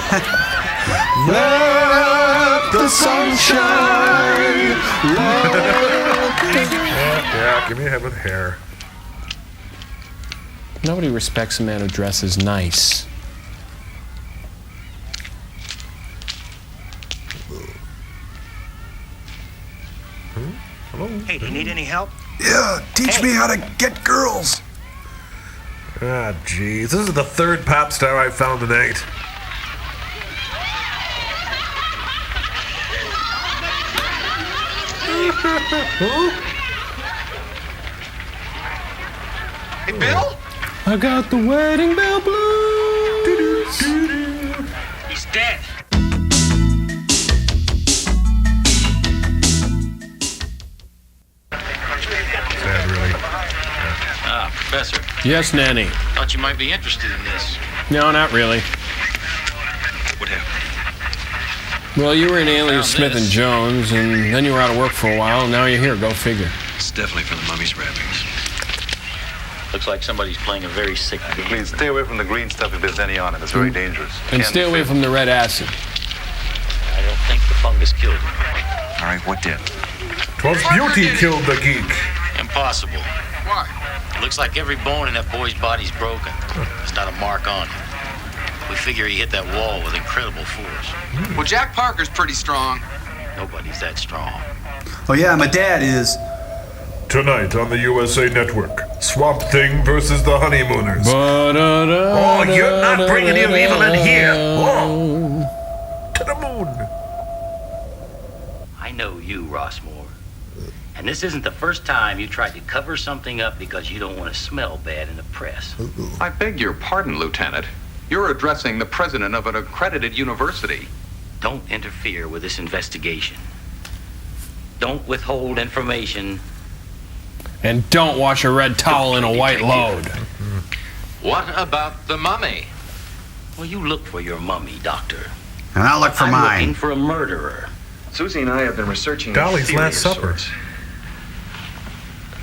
Speaker 4: Let the sunshine.
Speaker 6: Yeah, give me a head with hair.
Speaker 4: Nobody respects a man who dresses nice.
Speaker 6: Hello?
Speaker 10: Hey, do you need any help?
Speaker 21: Yeah, teach me how to get girls.
Speaker 6: Ah, jeez. This is the third pop star I've found tonight.
Speaker 18: Hey, Bill?
Speaker 4: I got the wedding bell blues.
Speaker 12: He's dead.
Speaker 6: Sad, really.
Speaker 12: Ah, Professor.
Speaker 4: Yes, Nanny.
Speaker 12: Thought you might be interested in this.
Speaker 4: No, not really.
Speaker 12: What happened?
Speaker 4: Well, you were in Alias Smith and Jones, and then you were out of work for a while, and now you're here. Go figure.
Speaker 9: It's definitely from the mummy's wrappings.
Speaker 12: Looks like somebody's playing a very sick game.
Speaker 20: Please stay away from the green stuff if there's any on it. It's very dangerous.
Speaker 4: And stay away from the red acid.
Speaker 12: I don't think the fungus killed him.
Speaker 9: All right, what did?
Speaker 6: 'Twas beauty killed the geek.
Speaker 12: Impossible.
Speaker 18: Why?
Speaker 12: It looks like every bone in that boy's body's broken. There's not a mark on him. We figure he hit that wall with incredible force.
Speaker 18: Well, Jack Parker's pretty strong.
Speaker 12: Nobody's that strong.
Speaker 1: Oh yeah, my dad is.
Speaker 6: Tonight on the USA Network, Swamp Thing versus the Honeymooners.
Speaker 24: Oh, you're not bringing your evil in here. Whoa.
Speaker 6: To the moon.
Speaker 12: I know you, Rossmore. And this isn't the first time you tried to cover something up because you don't want to smell bad in the press.
Speaker 14: I beg your pardon, Lieutenant. You're addressing the president of an accredited university.
Speaker 12: Don't interfere with this investigation. Don't withhold information.
Speaker 4: And don't wash a red towel in a white load.
Speaker 14: What about the mummy?
Speaker 12: Well, you look for your mummy, Doctor.
Speaker 1: And I'll look for
Speaker 12: I'm
Speaker 1: mine.
Speaker 12: looking for a murderer.
Speaker 10: Susie and I have been researching
Speaker 6: Dolly's
Speaker 10: a theory
Speaker 6: Last
Speaker 10: of
Speaker 6: Supper.
Speaker 10: sorts.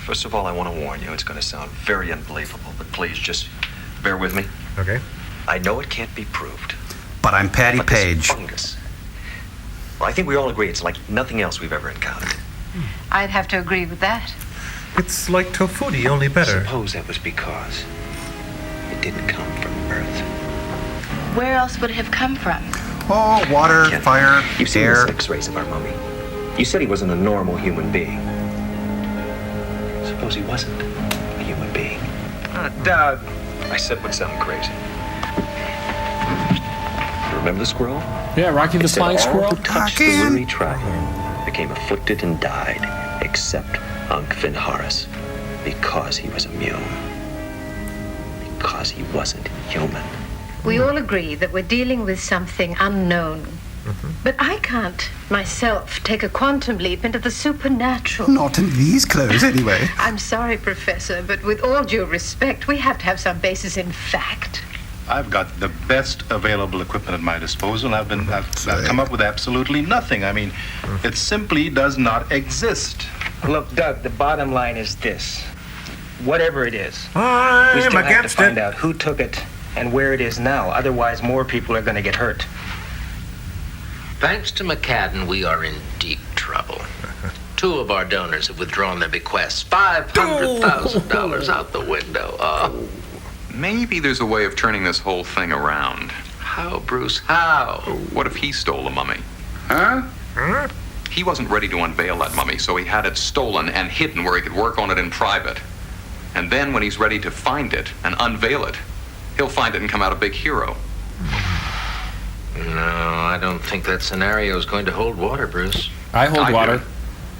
Speaker 9: First of all, I want to warn you, it's going to sound very unbelievable, but please just bear with me.
Speaker 6: Okay.
Speaker 9: I know it can't be proved.
Speaker 1: But I'm Patty
Speaker 9: But this
Speaker 1: Page.
Speaker 9: fungus. Well, I think we all agree it's like nothing else we've ever encountered.
Speaker 22: I'd have to agree with that.
Speaker 6: It's like tofuti, only better.
Speaker 9: Suppose that was because it didn't come from Earth.
Speaker 22: Where else would it have come from?
Speaker 1: Oh, water,
Speaker 9: Ken,
Speaker 1: fire,
Speaker 9: you've seen
Speaker 1: air.
Speaker 9: the X-rays of our mummy. You said he wasn't a normal human being. Suppose he wasn't a human being.
Speaker 10: Doug.
Speaker 9: I said would sound crazy. Remember the squirrel?
Speaker 4: Yeah, Rocky the
Speaker 9: It said
Speaker 4: Flying
Speaker 9: all
Speaker 4: Squirrel.
Speaker 9: who touched the weary tribe became afflicted and died, except Ankh Horace, because he was immune. Because he wasn't human.
Speaker 22: We all agree that we're dealing with something unknown,
Speaker 5: But I can't, myself, take a quantum leap into the supernatural.
Speaker 1: Not in these clothes, anyway.
Speaker 5: I'm sorry, Professor, but with all due respect, we have to have some basis in fact.
Speaker 20: I've got the best available equipment at my disposal. I've come up with absolutely nothing. I mean, it simply does not exist.
Speaker 17: Look, Doug, the bottom line is this. Whatever it is, we
Speaker 24: I'm
Speaker 17: still have to
Speaker 24: against
Speaker 17: find
Speaker 24: it.
Speaker 17: out who took it and where it is now. Otherwise, more people are going to get hurt.
Speaker 8: Thanks to McCadden, we are in deep trouble. 2 of our donors have withdrawn their bequests. $500,000 out the window. Oh.
Speaker 14: Maybe there's a way of turning this whole thing around.
Speaker 8: How, Bruce? How?
Speaker 14: What if he stole the mummy?
Speaker 18: Huh?
Speaker 14: He wasn't ready to unveil that mummy, so he had it stolen and hidden where he could work on it in private. And then when he's ready to find it and unveil it, he'll find it and come out a big hero.
Speaker 8: No, I don't think that scenario is going to hold water, Bruce.
Speaker 4: I hold water.
Speaker 14: do.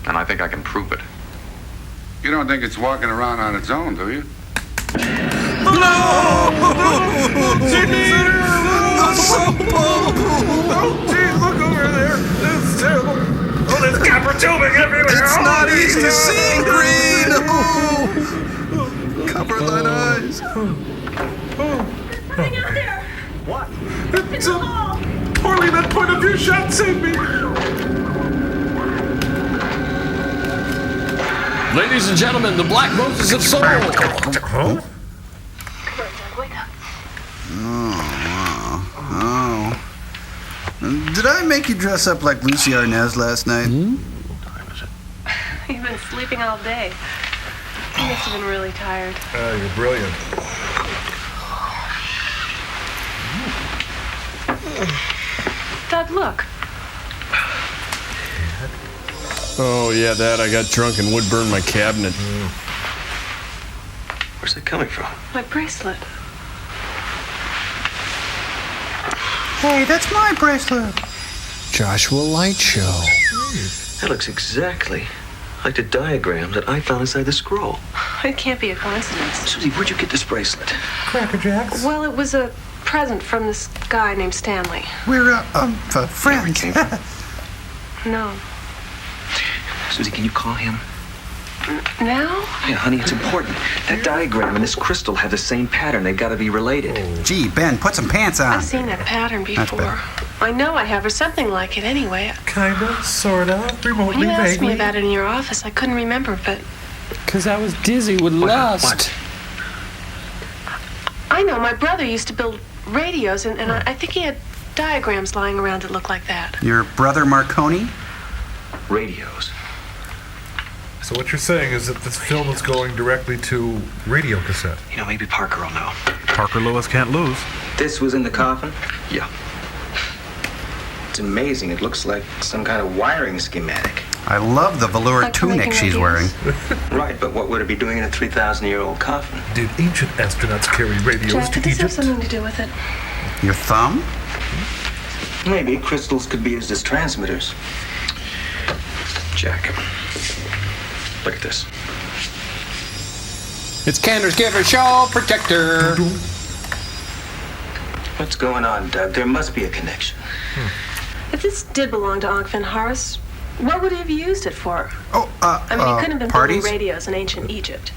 Speaker 14: And I think I can prove it.
Speaker 18: You don't think it's walking around on its own, do you?
Speaker 7: Oh, geez, look over there. That's terrible. Oh, there's copper tubing everywhere.
Speaker 1: It's not easy to see in green.
Speaker 7: Oh.
Speaker 1: Cover thine eyes.
Speaker 7: Nothing out there. What? It's a poorly meant point of view shot. Save me.
Speaker 25: Ladies and gentlemen, the Black Moses of Soul.
Speaker 24: Huh?
Speaker 1: Oh. Did I make you dress up like Lucy Arnaz last night?
Speaker 22: You've been sleeping all day. You must have been really tired.
Speaker 6: You're brilliant.
Speaker 22: Doug, look.
Speaker 25: Oh, yeah, that. I got drunk and wood burned my cabinet.
Speaker 10: Where's that coming from?
Speaker 22: My bracelet.
Speaker 1: Hey, that's my bracelet.
Speaker 4: Joshua Light Show.
Speaker 10: That looks exactly like the diagram that I found inside the scroll.
Speaker 22: It can't be a coincidence.
Speaker 10: Susie, where'd you get this bracelet?
Speaker 24: Cracker Jacks.
Speaker 22: Well, it was a present from this guy named Stanley.
Speaker 1: We're, friends.
Speaker 22: No.
Speaker 10: Susie, can you call him?
Speaker 22: Now?
Speaker 10: Yeah, honey, it's important. That diagram and this crystal have the same pattern. They gotta be related.
Speaker 1: Gee, Ben, put some pants on.
Speaker 22: I've seen that pattern before. I know I have, or something like it anyway.
Speaker 6: Kinda, sorta, remotely,
Speaker 22: You asked me
Speaker 6: vaguely.
Speaker 22: about it in your office. I couldn't remember, but...
Speaker 4: Because I was dizzy with lust.
Speaker 22: I know, my brother used to build radios, and I think he had diagrams lying around that look like that.
Speaker 1: Your brother Marconi?
Speaker 10: Radios.
Speaker 6: So what you're saying is that this film is going directly to radio cassette.
Speaker 10: You know, maybe Parker will know.
Speaker 6: Parker Lewis can't lose.
Speaker 10: This was in the coffin? Yeah. It's amazing. It looks like some kind of wiring schematic.
Speaker 1: I love the velour tunic she's wearing.
Speaker 10: Right, but what would it be doing in a 3,000-year-old coffin?
Speaker 6: Did ancient astronauts carry radios
Speaker 22: Jack,
Speaker 6: to
Speaker 22: did this have
Speaker 6: Egypt?
Speaker 22: something to do with it?
Speaker 1: Your thumb?
Speaker 10: Maybe crystals could be used as transmitters. Jack, look at this.
Speaker 4: It's Cantor's Giver Show Protector.
Speaker 10: What's going on, Doug? There must be a connection.
Speaker 22: If this did belong to Ankh Van Haris, what would he have used it for?
Speaker 1: Oh,
Speaker 22: I mean, he couldn't have been
Speaker 1: parties?
Speaker 22: building radios in ancient Egypt.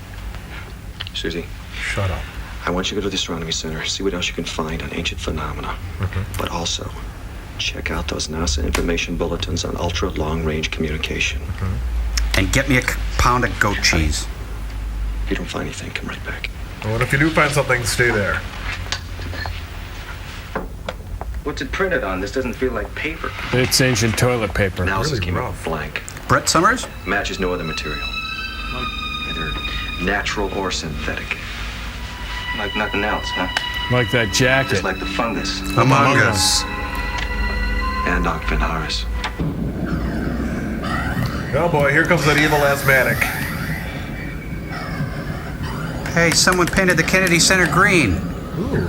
Speaker 10: Susie.
Speaker 6: Shut up.
Speaker 10: I want you to go to the Astronomy Center, see what else you can find on ancient phenomena. But also, check out those NASA information bulletins on ultra-long-range communication.
Speaker 1: And get me a pound of goat cheese.
Speaker 10: If you don't find anything, come right back.
Speaker 6: Well, if you do find something, stay there.
Speaker 10: What's it printed on? This doesn't feel like paper.
Speaker 4: It's ancient toilet paper.
Speaker 10: Analysis came up blank.
Speaker 1: Brett Summers?
Speaker 10: Matches no other material. Either natural or synthetic. Like nothing else, huh?
Speaker 4: Like that jacket.
Speaker 10: Just like the fungus.
Speaker 1: Among Us.
Speaker 10: And Ankh Van Haris.
Speaker 6: Oh boy, here comes that evil asthmatic.
Speaker 1: Hey, someone painted the Kennedy Center green.
Speaker 6: Ooh.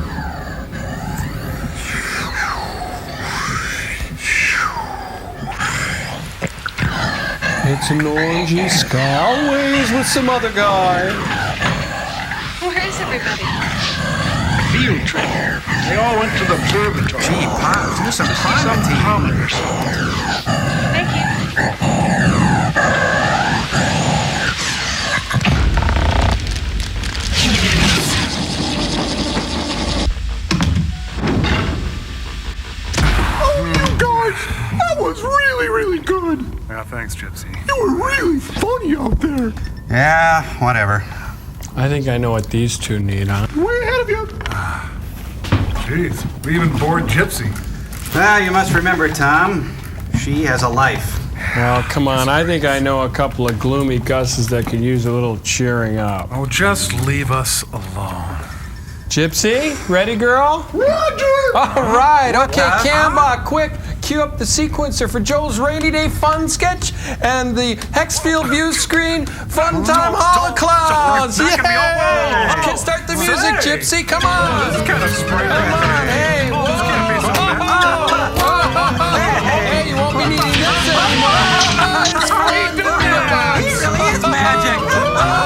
Speaker 4: It's an orangey sky, always with some other guy.
Speaker 22: Where is everybody?
Speaker 10: Field trip.
Speaker 6: They all went to the observatory.
Speaker 1: Gee, Pops, do some privateering.
Speaker 6: Commoners.
Speaker 22: Thank you.
Speaker 21: That was really, really good.
Speaker 6: Yeah, thanks, Gypsy.
Speaker 21: You were really funny out there.
Speaker 1: Yeah, whatever.
Speaker 4: I think I know what these two need, huh?
Speaker 21: Way ahead of you.
Speaker 6: Jeez, we even bored Gypsy.
Speaker 1: Well, you must remember, Tom, she has a life.
Speaker 4: Well, come on. I think I know a couple of gloomy Gusses that could use a little cheering up.
Speaker 6: Oh, just leave us alone.
Speaker 4: Gypsy, ready, girl?
Speaker 21: Roger!
Speaker 4: All right. Okay, Camba, quick. Cue up the sequencer for Joel's rainy day fun sketch and the Hexfield view screen fun time holoclouds. Yeah! Okay, start the music, Gypsy. Come on.
Speaker 6: This is kind of spray.
Speaker 4: Come on. Hey, whoa.
Speaker 6: This can't be so bad.
Speaker 4: Hey, you won't be needing this anymore. It's free.
Speaker 1: He really is magic.
Speaker 4: It's fun.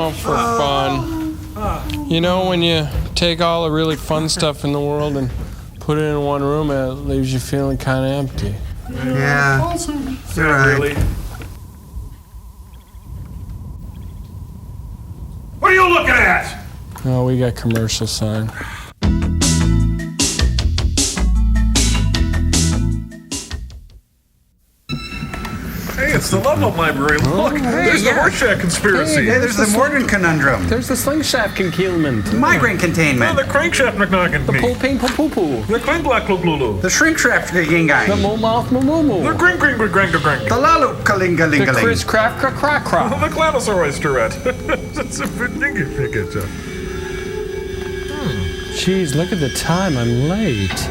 Speaker 4: For fun. You know, when you take all the really fun stuff in the world and put it in one room, it leaves you feeling kind of empty.
Speaker 1: Yeah. You're right.
Speaker 6: Really? What are you looking at?
Speaker 4: Oh, we got commercial sign.
Speaker 6: Hey, it's the Ludlow Library. Look, there's the Rorschach conspiracy.
Speaker 1: Hey, there's the Morgan conundrum.
Speaker 4: There's the slingshot concealment.
Speaker 1: Migraine containment.
Speaker 6: The crankshaft McNoggin.
Speaker 4: The pull pain poo poo.
Speaker 6: The clean black lulu.
Speaker 1: The shrink trap gingai.
Speaker 4: The mo mouth mo moo moo.
Speaker 6: The gring.
Speaker 1: The lalu kalinga
Speaker 4: The
Speaker 1: lingaling.
Speaker 4: Chris crack crack crack crack.
Speaker 6: The Clanosaur oysterette. That's a big job.
Speaker 4: Jeez, look at the time. I'm late.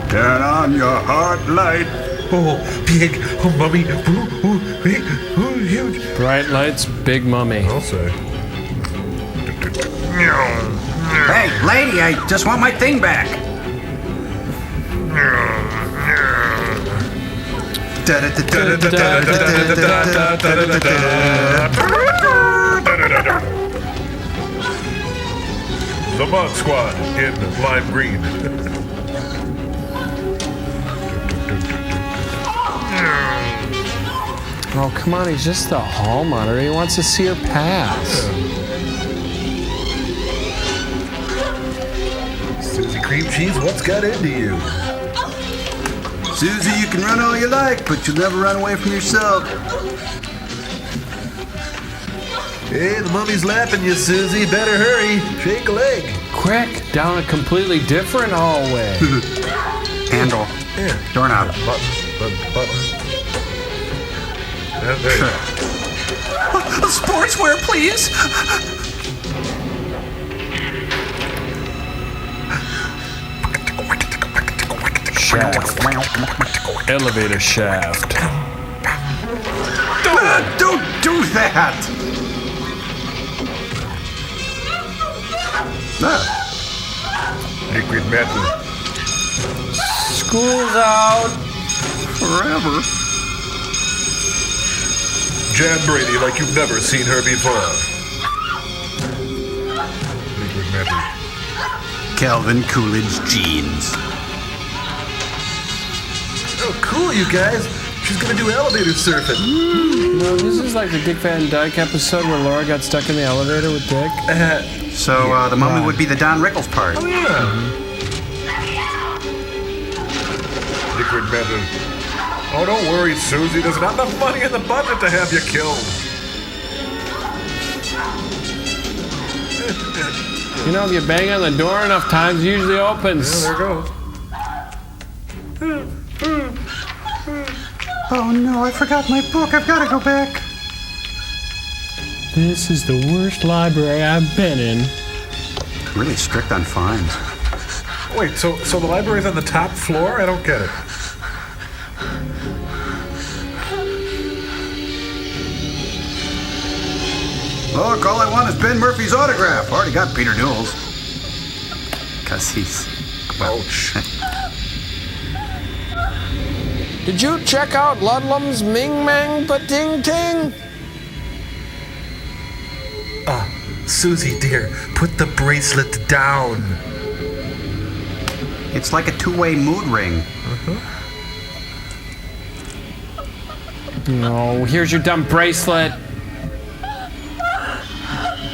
Speaker 21: Turn on your heart light.
Speaker 6: Oh, big. Oh, mummy. Ooh, big. Ooh, huge.
Speaker 4: Bright lights, big mummy.
Speaker 6: I'll say.
Speaker 1: Hey, lady, I just want my thing back.
Speaker 6: The Mod Squad in lime green.
Speaker 4: Oh, come on, he's just the hall monitor. He wants to see her pass.
Speaker 6: Susie Cream Cheese, what's got into you?
Speaker 21: Susie, you can run all you like, but you'll never run away from yourself.
Speaker 24: Hey, the mummy's lapping you, Susie. Better hurry. Shake a leg.
Speaker 4: Quick, down a completely different hallway.
Speaker 1: Handle.
Speaker 24: Yeah.
Speaker 1: Doorknob.
Speaker 6: Button. And there you go.
Speaker 1: Sportswear, please.
Speaker 4: Shaft. Elevator shaft.
Speaker 1: Don't do that.
Speaker 6: Liquid metal.
Speaker 4: School's out.
Speaker 1: Forever.
Speaker 6: Jan Brady like you've never seen her before. Liquid metal.
Speaker 1: Calvin Coolidge jeans.
Speaker 24: Oh, cool, you guys. She's gonna do elevator surfing.
Speaker 4: No, this is like the Dick Van Dyke episode where Laura got stuck in the elevator with Dick.
Speaker 1: So the mummy would be the Don Rickles part.
Speaker 6: Oh, yeah. Liquid metal. Oh, don't worry, Susie. There's not enough money in the budget to have you killed.
Speaker 4: You know, if you bang on the door enough times, it usually opens.
Speaker 6: Yeah, there goes.
Speaker 1: Oh no, I forgot my book. I've got to go back.
Speaker 4: This is the worst library I've been in.
Speaker 1: Really strict on fines.
Speaker 6: Wait, so the library's on the top floor? I don't get it.
Speaker 1: Look, all I want is Ben Murphy's autograph. Already got Peter Newell's. Because he's...
Speaker 6: Ouch.
Speaker 4: Did you check out Ludlum's Ming Mang Ba-Ting Ting?
Speaker 6: Susie, dear, put the bracelet down.
Speaker 1: It's like a two-way mood ring.
Speaker 4: No, here's your dumb bracelet.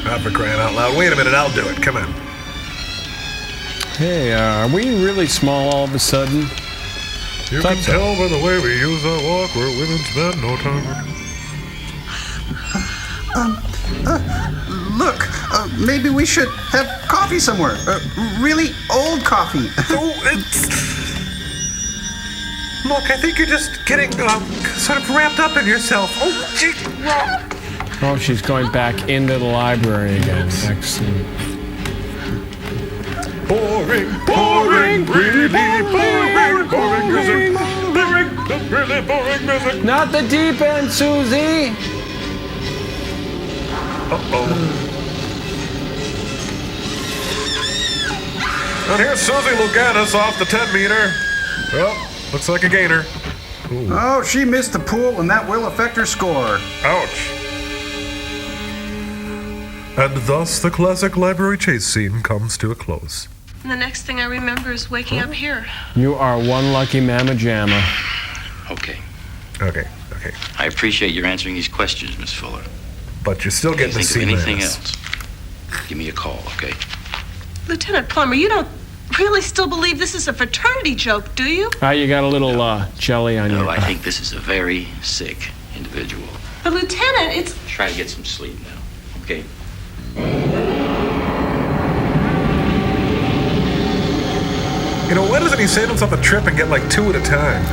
Speaker 6: Not for crying out loud. Wait a minute, I'll do it. Come on.
Speaker 4: Hey, are we really small all of a sudden?
Speaker 6: You can tell by the way we use our walk, we're women's men, no time.
Speaker 1: Look, maybe we should have coffee somewhere. Really old coffee.
Speaker 6: Look, I think you're just getting sort of wrapped up in yourself. Oh, gee.
Speaker 4: Oh, she's going back into the library again. Excellent.
Speaker 6: Boring, boring, really boring, boring music. Boring, really boring music.
Speaker 4: Not the deep end, Susie.
Speaker 6: And here's Susie Luganis off the 10 meter. Well, looks like a gainer. Ooh.
Speaker 1: Oh, she missed the pool, and that will affect her score.
Speaker 6: Ouch. And thus the classic library chase scene comes to a close.
Speaker 22: And the next thing I remember is waking up here.
Speaker 4: You are one lucky mamma jamma.
Speaker 12: Okay.
Speaker 6: Okay.
Speaker 12: I appreciate your answering these questions, Miss Fuller.
Speaker 6: But you're still getting to
Speaker 12: Think
Speaker 6: see
Speaker 12: of anything
Speaker 6: this.
Speaker 12: else, give me a call, okay?
Speaker 22: Lieutenant Plummer, you don't really still believe this is a fraternity joke, do you?
Speaker 4: You got a little jelly on you.
Speaker 12: No, I think this is a very sick individual.
Speaker 22: But Lieutenant, it's...
Speaker 12: Try to get some sleep now, okay?
Speaker 6: You know, why doesn't he save himself a trip and get like 2 at a time?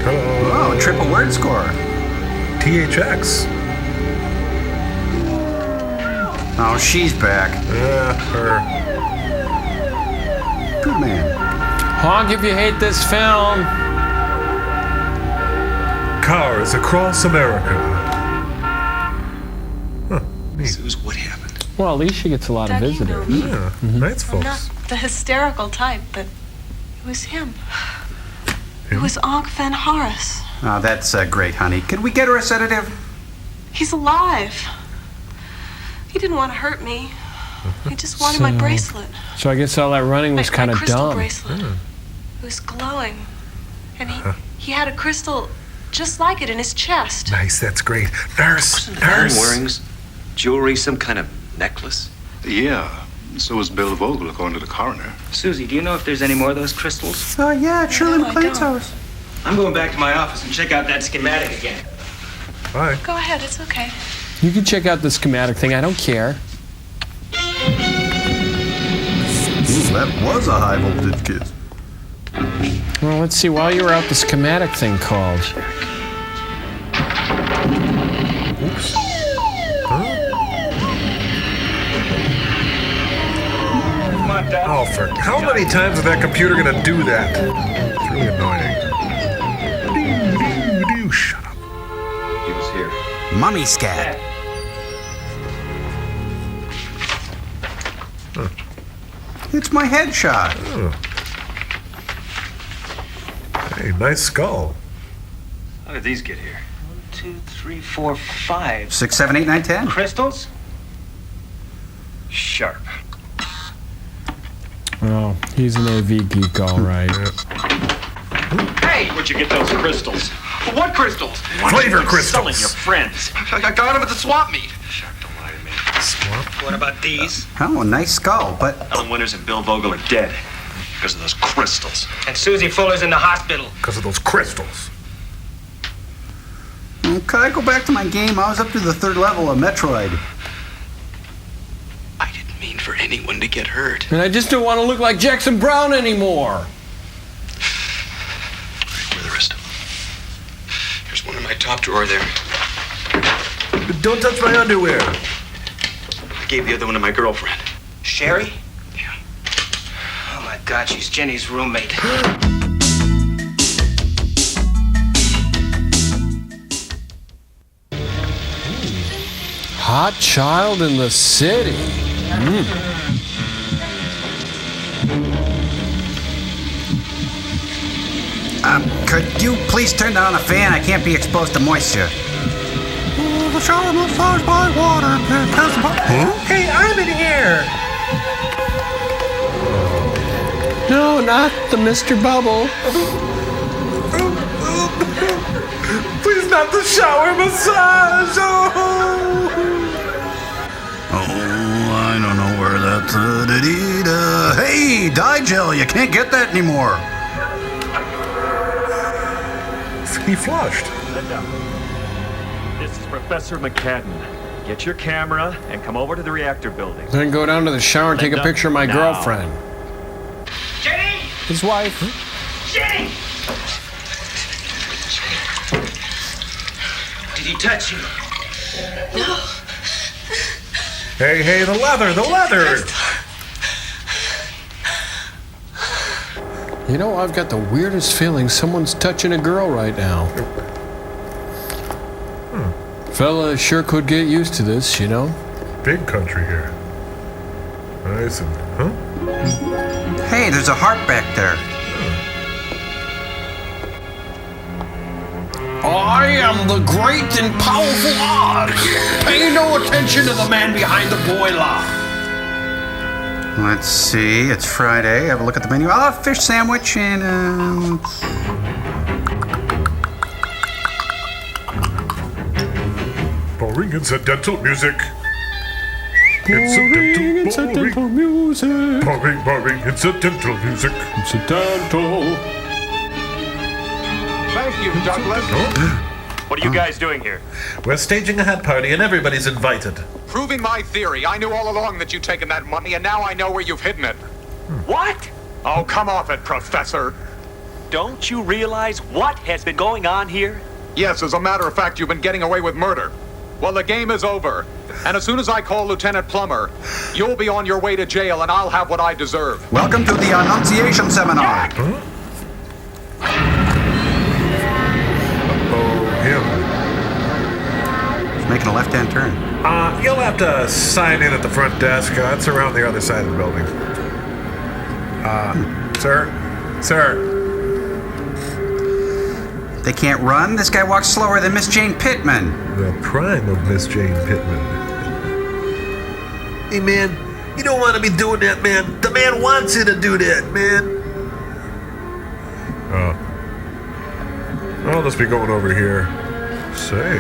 Speaker 1: Oh, triple word score.
Speaker 6: THX.
Speaker 1: Oh, she's back.
Speaker 6: Her.
Speaker 1: Good man.
Speaker 4: Honk if you hate this film.
Speaker 6: Cars across America. Huh. Neat.
Speaker 17: Suze, what happened?
Speaker 4: Well, at least she gets a lot of visitors.
Speaker 6: Yeah, nice
Speaker 22: I'm
Speaker 6: folks.
Speaker 22: not the hysterical type, but it was him. It was Ankh Van Horace.
Speaker 1: Oh, that's great, honey. Could we get her a sedative?
Speaker 22: He's alive. He didn't want to hurt me. He just wanted my bracelet.
Speaker 4: So I guess all that running was kind of
Speaker 22: crystal
Speaker 4: dumb.
Speaker 22: bracelet. It was glowing. And he had a crystal just like it in his chest.
Speaker 6: Nice, that's great. Nurse.
Speaker 17: Wearings, jewelry, some kind of necklace.
Speaker 18: Yeah, so was Bill Vogel, according to the coroner.
Speaker 15: Susie, do you know if there's any more of those crystals?
Speaker 1: Oh, yeah, it's Shirley
Speaker 22: No, I
Speaker 1: McLean's
Speaker 22: don't.
Speaker 1: house.
Speaker 15: I'm going back to my office and check out that schematic again.
Speaker 6: Bye.
Speaker 22: Go ahead, it's okay.
Speaker 4: You can check out the schematic thing. I don't care.
Speaker 21: Ooh, that was a high voltage kiss.
Speaker 4: Well, let's see. While you were out, the schematic thing called.
Speaker 6: Oops. Oh, for how many times is that computer gonna do that? It's really annoying. Shut up.
Speaker 17: He was here.
Speaker 1: Mummy scat. It's my headshot.
Speaker 6: Oh. Hey, nice skull.
Speaker 15: How did these get here? 1, 2, 3, 4, 5.
Speaker 1: 6, 7, 8, 9, 10.
Speaker 15: Crystals? Sharp.
Speaker 4: Oh, he's an AV geek, all right.
Speaker 15: Hey! Where'd you get those crystals? What crystals?
Speaker 6: Flavor
Speaker 15: Like
Speaker 6: crystals.
Speaker 15: Selling your friends.
Speaker 17: I got him at the swap meet.
Speaker 15: Don't lie to me.
Speaker 6: Swamp.
Speaker 15: What about these?
Speaker 1: Oh, a nice skull, but
Speaker 15: Ellen Winters and Bill Vogel are dead because of those crystals. And Susie Fuller's in the hospital.
Speaker 6: Because of those crystals.
Speaker 1: could I go back to my game? I was up to the 3rd level of Metroid.
Speaker 17: I didn't mean for anyone to get hurt.
Speaker 4: And I just don't want to look like Jackson Brown anymore.
Speaker 17: Where are the rest of them? There's one in my top drawer there.
Speaker 6: Don't touch my underwear.
Speaker 17: I gave the other one to my girlfriend.
Speaker 15: Sherry? Yeah. Oh my God, she's Jenny's roommate.
Speaker 4: hot child in the city.
Speaker 1: Could you please turn down the fan? I can't be exposed to moisture.
Speaker 6: The shower massage by water.
Speaker 24: Hey, I'm in here.
Speaker 4: No, not the Mr. Bubble.
Speaker 6: Please, not the shower massage.
Speaker 1: Oh, I don't know where that's. Hey, dye gel, you can't get that anymore.
Speaker 6: He flushed.
Speaker 2: This is Professor McCadden. Get your camera and come over to the reactor building.
Speaker 4: Then go down to the shower and take a picture of my girlfriend.
Speaker 7: Jenny!
Speaker 4: His wife.
Speaker 7: Jenny! Did he touch you?
Speaker 22: No.
Speaker 6: Hey, the leather.
Speaker 4: You know, I've got the weirdest feeling someone's touching a girl right now. Fella sure could get used to this, you know?
Speaker 6: Big country here. Nice and,
Speaker 1: Hey, there's a heart back there.
Speaker 4: I am the great and powerful Oz. Pay no attention to the man behind the boiler.
Speaker 1: Let's see, it's Friday. Have a look at the menu. I'll have a fish sandwich and,
Speaker 6: boring incidental music. Incidental
Speaker 4: music.
Speaker 6: Boring incidental music.
Speaker 4: Incidental.
Speaker 2: Thank you, Douglas. What are you guys doing here?
Speaker 24: We're staging a hat party and everybody's invited.
Speaker 14: Proving my theory. I knew all along that you'd taken that money, and now I know where you've hidden it.
Speaker 2: What?
Speaker 14: Oh, come off it, Professor.
Speaker 2: Don't you realize what has been going on here?
Speaker 14: Yes, as a matter of fact, you've been getting away with murder. Well, the game is over. And as soon as I call Lieutenant Plummer, you'll be on your way to jail, and I'll have what I deserve.
Speaker 1: Welcome to the Annunciation Seminar. He's making a left-hand turn.
Speaker 6: You'll have to sign in at the front desk. It's around the other side of the building. Sir?
Speaker 1: They can't run? This guy walks slower than Miss Jane Pittman.
Speaker 6: The prime of Miss Jane Pittman.
Speaker 24: Hey, man, you don't want to be doing that, man. The man wants you to do that, man.
Speaker 6: I'll just be going over here. Say.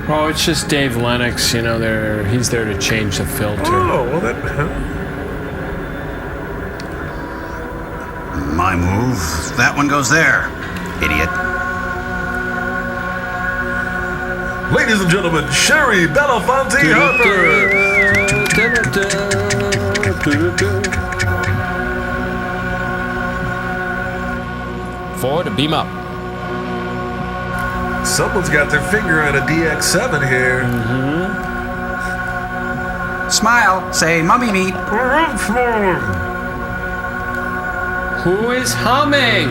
Speaker 4: Oh, it's just Dave Lennox, you know, he's there to change the filter.
Speaker 6: Oh, well that...
Speaker 1: My move. That one goes there, idiot.
Speaker 6: Ladies and gentlemen, Sherry Belafonte Harper.
Speaker 4: Forward to beam up.
Speaker 6: Someone's got their finger on a DX7 here.
Speaker 1: Smile. Say, mummy meat.
Speaker 4: Who is humming?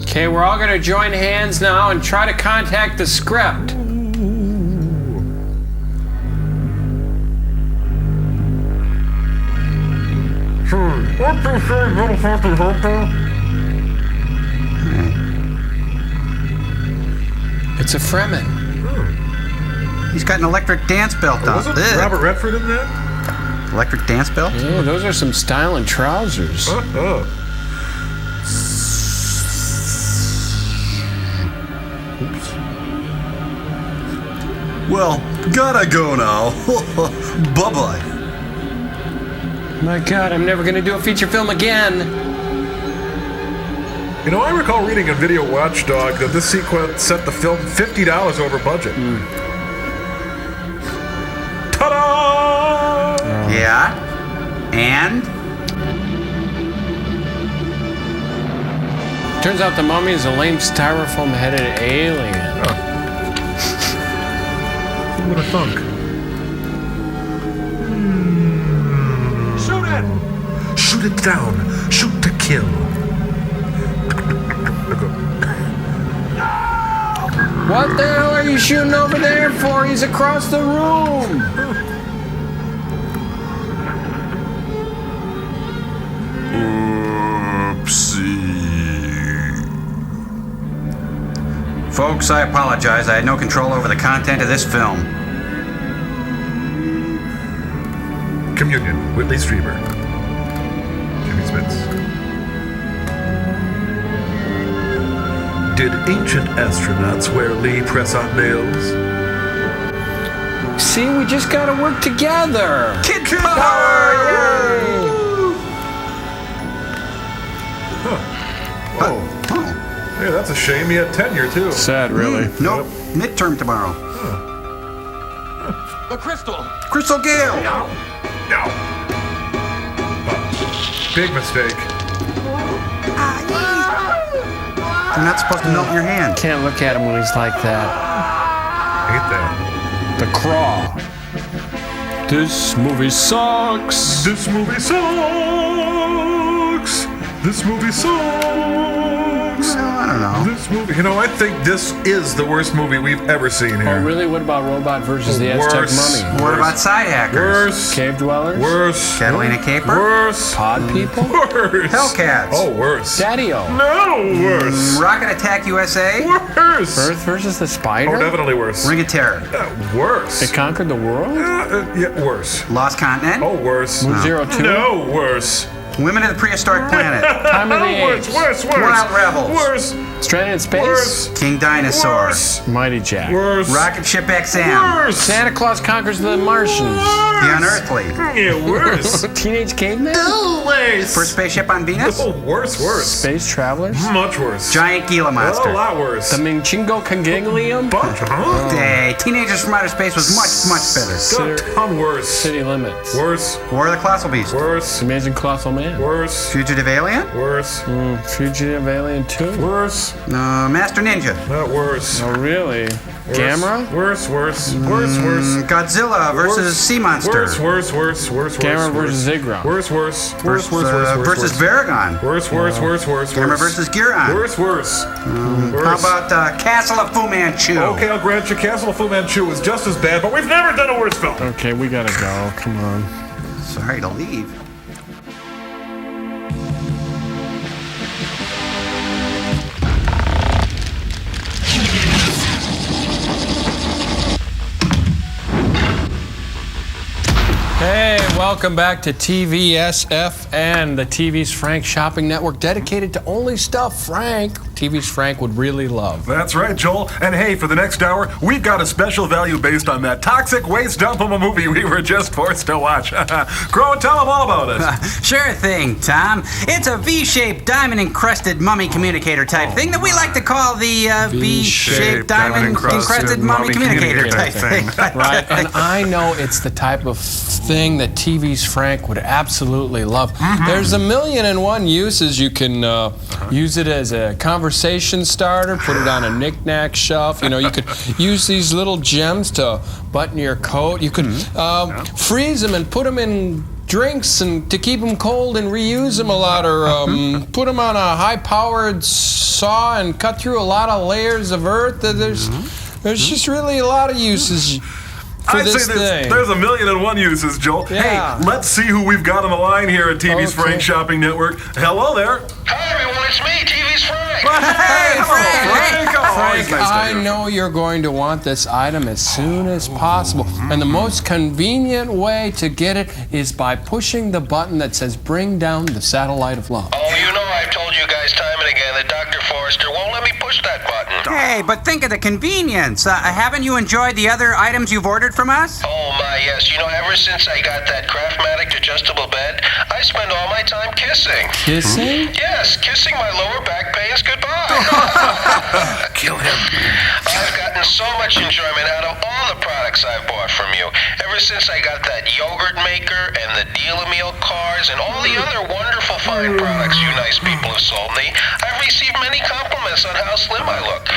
Speaker 4: Okay, we're all gonna join hands now and try to contact the script. It's a Fremen.
Speaker 1: He's got an electric dance belt on.
Speaker 6: Wasn't Robert Redford in that?
Speaker 1: Electric dance belt?
Speaker 4: Yeah, those are some styling trousers.
Speaker 6: Oops.
Speaker 21: Well, gotta go now. Bye-bye.
Speaker 4: My God, I'm never gonna do a feature film again.
Speaker 6: You know, I recall reading in Video Watchdog that this sequence set the film $50 over budget. Ta-da!
Speaker 1: Yeah? And?
Speaker 4: Turns out the mummy is a lame styrofoam-headed alien.
Speaker 6: Who would have thunk?
Speaker 24: Shoot it! Shoot it down. Shoot to kill.
Speaker 4: What the hell are you shooting over there for? He's across the room.
Speaker 1: Oopsie. Folks, I apologize. I had no control over the content of this film.
Speaker 6: Communion, Whitley Strieber. Jimmy Smits. Did ancient astronauts wear Lee press-on nails?
Speaker 4: See, we just gotta work together.
Speaker 1: Kid power!
Speaker 4: Yay!
Speaker 6: Huh. Oh. Yeah, that's a shame. He had tenure, too.
Speaker 4: Sad, really.
Speaker 1: Nope. Midterm tomorrow.
Speaker 7: The crystal.
Speaker 1: Crystal Gale!
Speaker 6: No. Big mistake.
Speaker 1: You're not supposed to melt in your hand.
Speaker 4: Can't look at him when he's like that.
Speaker 6: Hate that.
Speaker 4: The Craw. This movie sucks.
Speaker 6: This movie sucks. This movie sucks.
Speaker 1: Well, I don't know.
Speaker 6: This movie, I think this is the worst movie we've ever seen here.
Speaker 4: Oh, really? What about Robot versus the Aztec Mummy?
Speaker 1: What about Side Hackers?
Speaker 6: Worse.
Speaker 4: Cave Dwellers?
Speaker 6: Worse.
Speaker 1: Catalina Caper?
Speaker 6: Worse.
Speaker 4: Pod People?
Speaker 6: Worse.
Speaker 1: Hellcats?
Speaker 6: Oh, worse.
Speaker 4: Daddy-O?
Speaker 6: No, worse.
Speaker 1: Rocket Attack USA?
Speaker 6: Worse.
Speaker 4: Earth versus the Spider?
Speaker 6: Oh, definitely worse.
Speaker 1: Ring of Terror?
Speaker 6: Worse.
Speaker 4: It Conquered the World?
Speaker 6: Yeah, worse.
Speaker 1: Lost Continent?
Speaker 6: Oh, worse.
Speaker 4: Moon Zero 2?
Speaker 6: No, worse.
Speaker 1: Women of the Prehistoric Planet?
Speaker 4: Time of the Age?
Speaker 6: Worse.
Speaker 1: Wild Rebels?
Speaker 6: Worse.
Speaker 4: Stranded in Space?
Speaker 6: Worse.
Speaker 1: King Dinosaur?
Speaker 6: Worse.
Speaker 4: Mighty Jack?
Speaker 6: Worse.
Speaker 1: Rocket Ship XM?
Speaker 6: Worse.
Speaker 4: Santa Claus Conquers the Martians?
Speaker 1: The Unearthly?
Speaker 6: Yeah, worse.
Speaker 4: Teenage Caveman?
Speaker 6: Worse.
Speaker 1: First Spaceship on Venus?
Speaker 6: Oh, worse.
Speaker 4: Space Travelers?
Speaker 6: Much worse.
Speaker 1: Giant Gila Monster?
Speaker 6: A lot worse.
Speaker 4: The Minchingo Conganglium?
Speaker 1: Hey, Teenagers from Outer Space was much better.
Speaker 6: A ton worse.
Speaker 4: City Limits?
Speaker 6: Worse.
Speaker 1: War of the Colossal Beast?
Speaker 6: Worse.
Speaker 4: Amazing Colossal Man?
Speaker 6: Worse.
Speaker 1: Fugitive Alien?
Speaker 6: Worse.
Speaker 4: Fugitive Alien 2?
Speaker 6: Worse.
Speaker 1: Master Ninja?
Speaker 6: Not worse.
Speaker 4: Oh, really? Gamera?
Speaker 6: Worse.
Speaker 1: Godzilla versus Sea Monster?
Speaker 6: Worse.
Speaker 4: Gamera versus Ziggurat?
Speaker 6: Worse.
Speaker 1: Versus Baragon?
Speaker 6: Worse.
Speaker 1: Gamera versus Giron?
Speaker 6: Worse.
Speaker 1: How about Castle of Fu Manchu?
Speaker 6: Okay, I'll grant you Castle of Fu Manchu is just as bad, but we've never done a worse film.
Speaker 4: Okay, we gotta go. Come on.
Speaker 1: Sorry to leave.
Speaker 4: Hey, welcome back to TVSFN, the TV's Frank Shopping Network, dedicated to only stuff TV's Frank would really love.
Speaker 6: That's right, Joel. And hey, for the next hour, we've got a special value based on that toxic waste dump of a movie we were just forced to watch. Crow, tell them all about it.
Speaker 1: Sure thing, Tom. It's a V-shaped, diamond-encrusted mummy communicator type thing that we like to call the V-shaped, diamond-encrusted mummy communicator type thing.
Speaker 4: Right, and I know it's the type of thing that TV's Frank would absolutely love. There's 1,000,001 uses. You can use it as a conversation starter, put it on a knick-knack shelf. You could use these little gems to button your coat. You could freeze them and put them in drinks and to keep them cold and reuse them a lot, or put them on a high-powered saw and cut through a lot of layers of earth. There's just really a lot of uses for this thing.
Speaker 6: There's 1,000,001 uses, Joel.
Speaker 4: Yeah.
Speaker 6: Hey, let's see who we've got on the line here at TV's Frank Shopping Network. Hello there.
Speaker 15: Hi, everyone. It's me, TV's Frank.
Speaker 1: Hey, Frank!
Speaker 4: Frank, I know you're going to want this item as soon as possible. And the most convenient way to get it is by pushing the button that says bring down the satellite of love.
Speaker 15: Oh, I've told you guys time and again that Dr. Forrester won't let me push that button.
Speaker 1: Hey, but think of the convenience. Haven't you enjoyed the other items you've ordered from us?
Speaker 15: Oh, my, yes. Ever since I got that Craftmatic adjustable bed, I spend all my time kissing.
Speaker 4: Kissing?
Speaker 15: Yes, kissing my lower back pains goodbye.
Speaker 6: Kill him.
Speaker 15: I've gotten so much enjoyment out of all the products I've bought from you. Ever since I got that yogurt maker and the Deal-A-Meal cars and all the other wonderful fine products you nice people have sold me, I've received many compliments on how slim I look.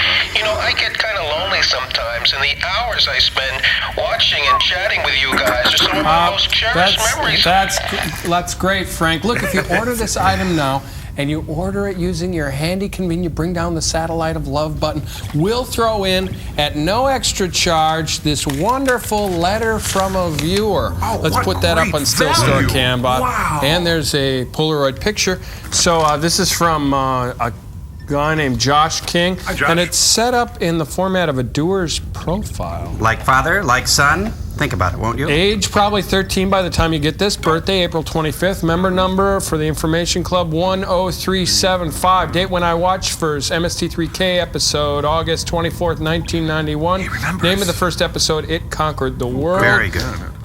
Speaker 15: I get kind of lonely sometimes, and the hours I spend watching and chatting with you guys are some of my most cherished memories.
Speaker 4: That's great, Frank. Look, if you order this item now, and you order it using your handy, convenient Bring Down the Satellite of Love button, we'll throw in, at no extra charge, this wonderful letter from a viewer. Let's put that up on Still Store Cambot.
Speaker 6: Wow.
Speaker 4: And there's a Polaroid picture. So this is from a guy named Josh King.
Speaker 6: Hi, Josh.
Speaker 4: And it's set up in the format of a doer's profile.
Speaker 1: Like father, like son? Think about it, won't you?
Speaker 4: Age probably 13 by the time you get this. Birthday April 25th. Member number for the Information Club 10375. Date when I watched first MST3K episode August 24th, 1991. Name of the first episode, It Conquered the World.
Speaker 1: Very good.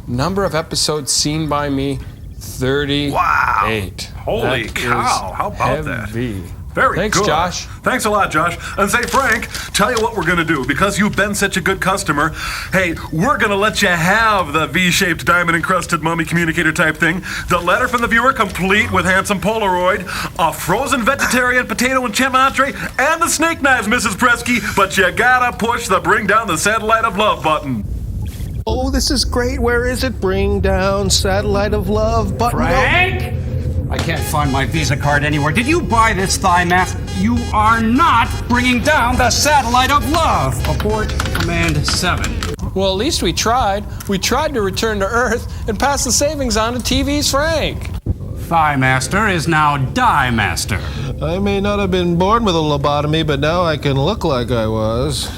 Speaker 4: Number of episodes seen by me, 38.
Speaker 6: Wow. Holy
Speaker 4: That
Speaker 6: cow.
Speaker 4: is
Speaker 6: How about
Speaker 4: heavy.
Speaker 6: that? Very
Speaker 4: Thanks,
Speaker 6: good.
Speaker 4: Josh.
Speaker 6: Thanks a lot, Josh. And say, Frank, tell you what we're going to do. Because you've been such a good customer, hey, we're going to let you have the V-shaped diamond-encrusted mummy communicator type thing, the letter from the viewer complete with handsome Polaroid, a frozen vegetarian potato and chip entree, and the snake knives, Mrs. Presky, but you gotta push the Bring Down the Satellite of Love button.
Speaker 3: Oh, this is great. Where is it? Bring down Satellite of Love button.
Speaker 1: Frank? I can't find my Visa card anywhere. Did you buy this thigh mask? You are not bringing down the Satellite of Love. Abort Command 7.
Speaker 4: Well, at least we tried. We tried to return to Earth and pass the savings on to TV's Frank.
Speaker 1: Thigh Master is now Die Master.
Speaker 3: I may not have been born with a lobotomy, but now I can look like I was.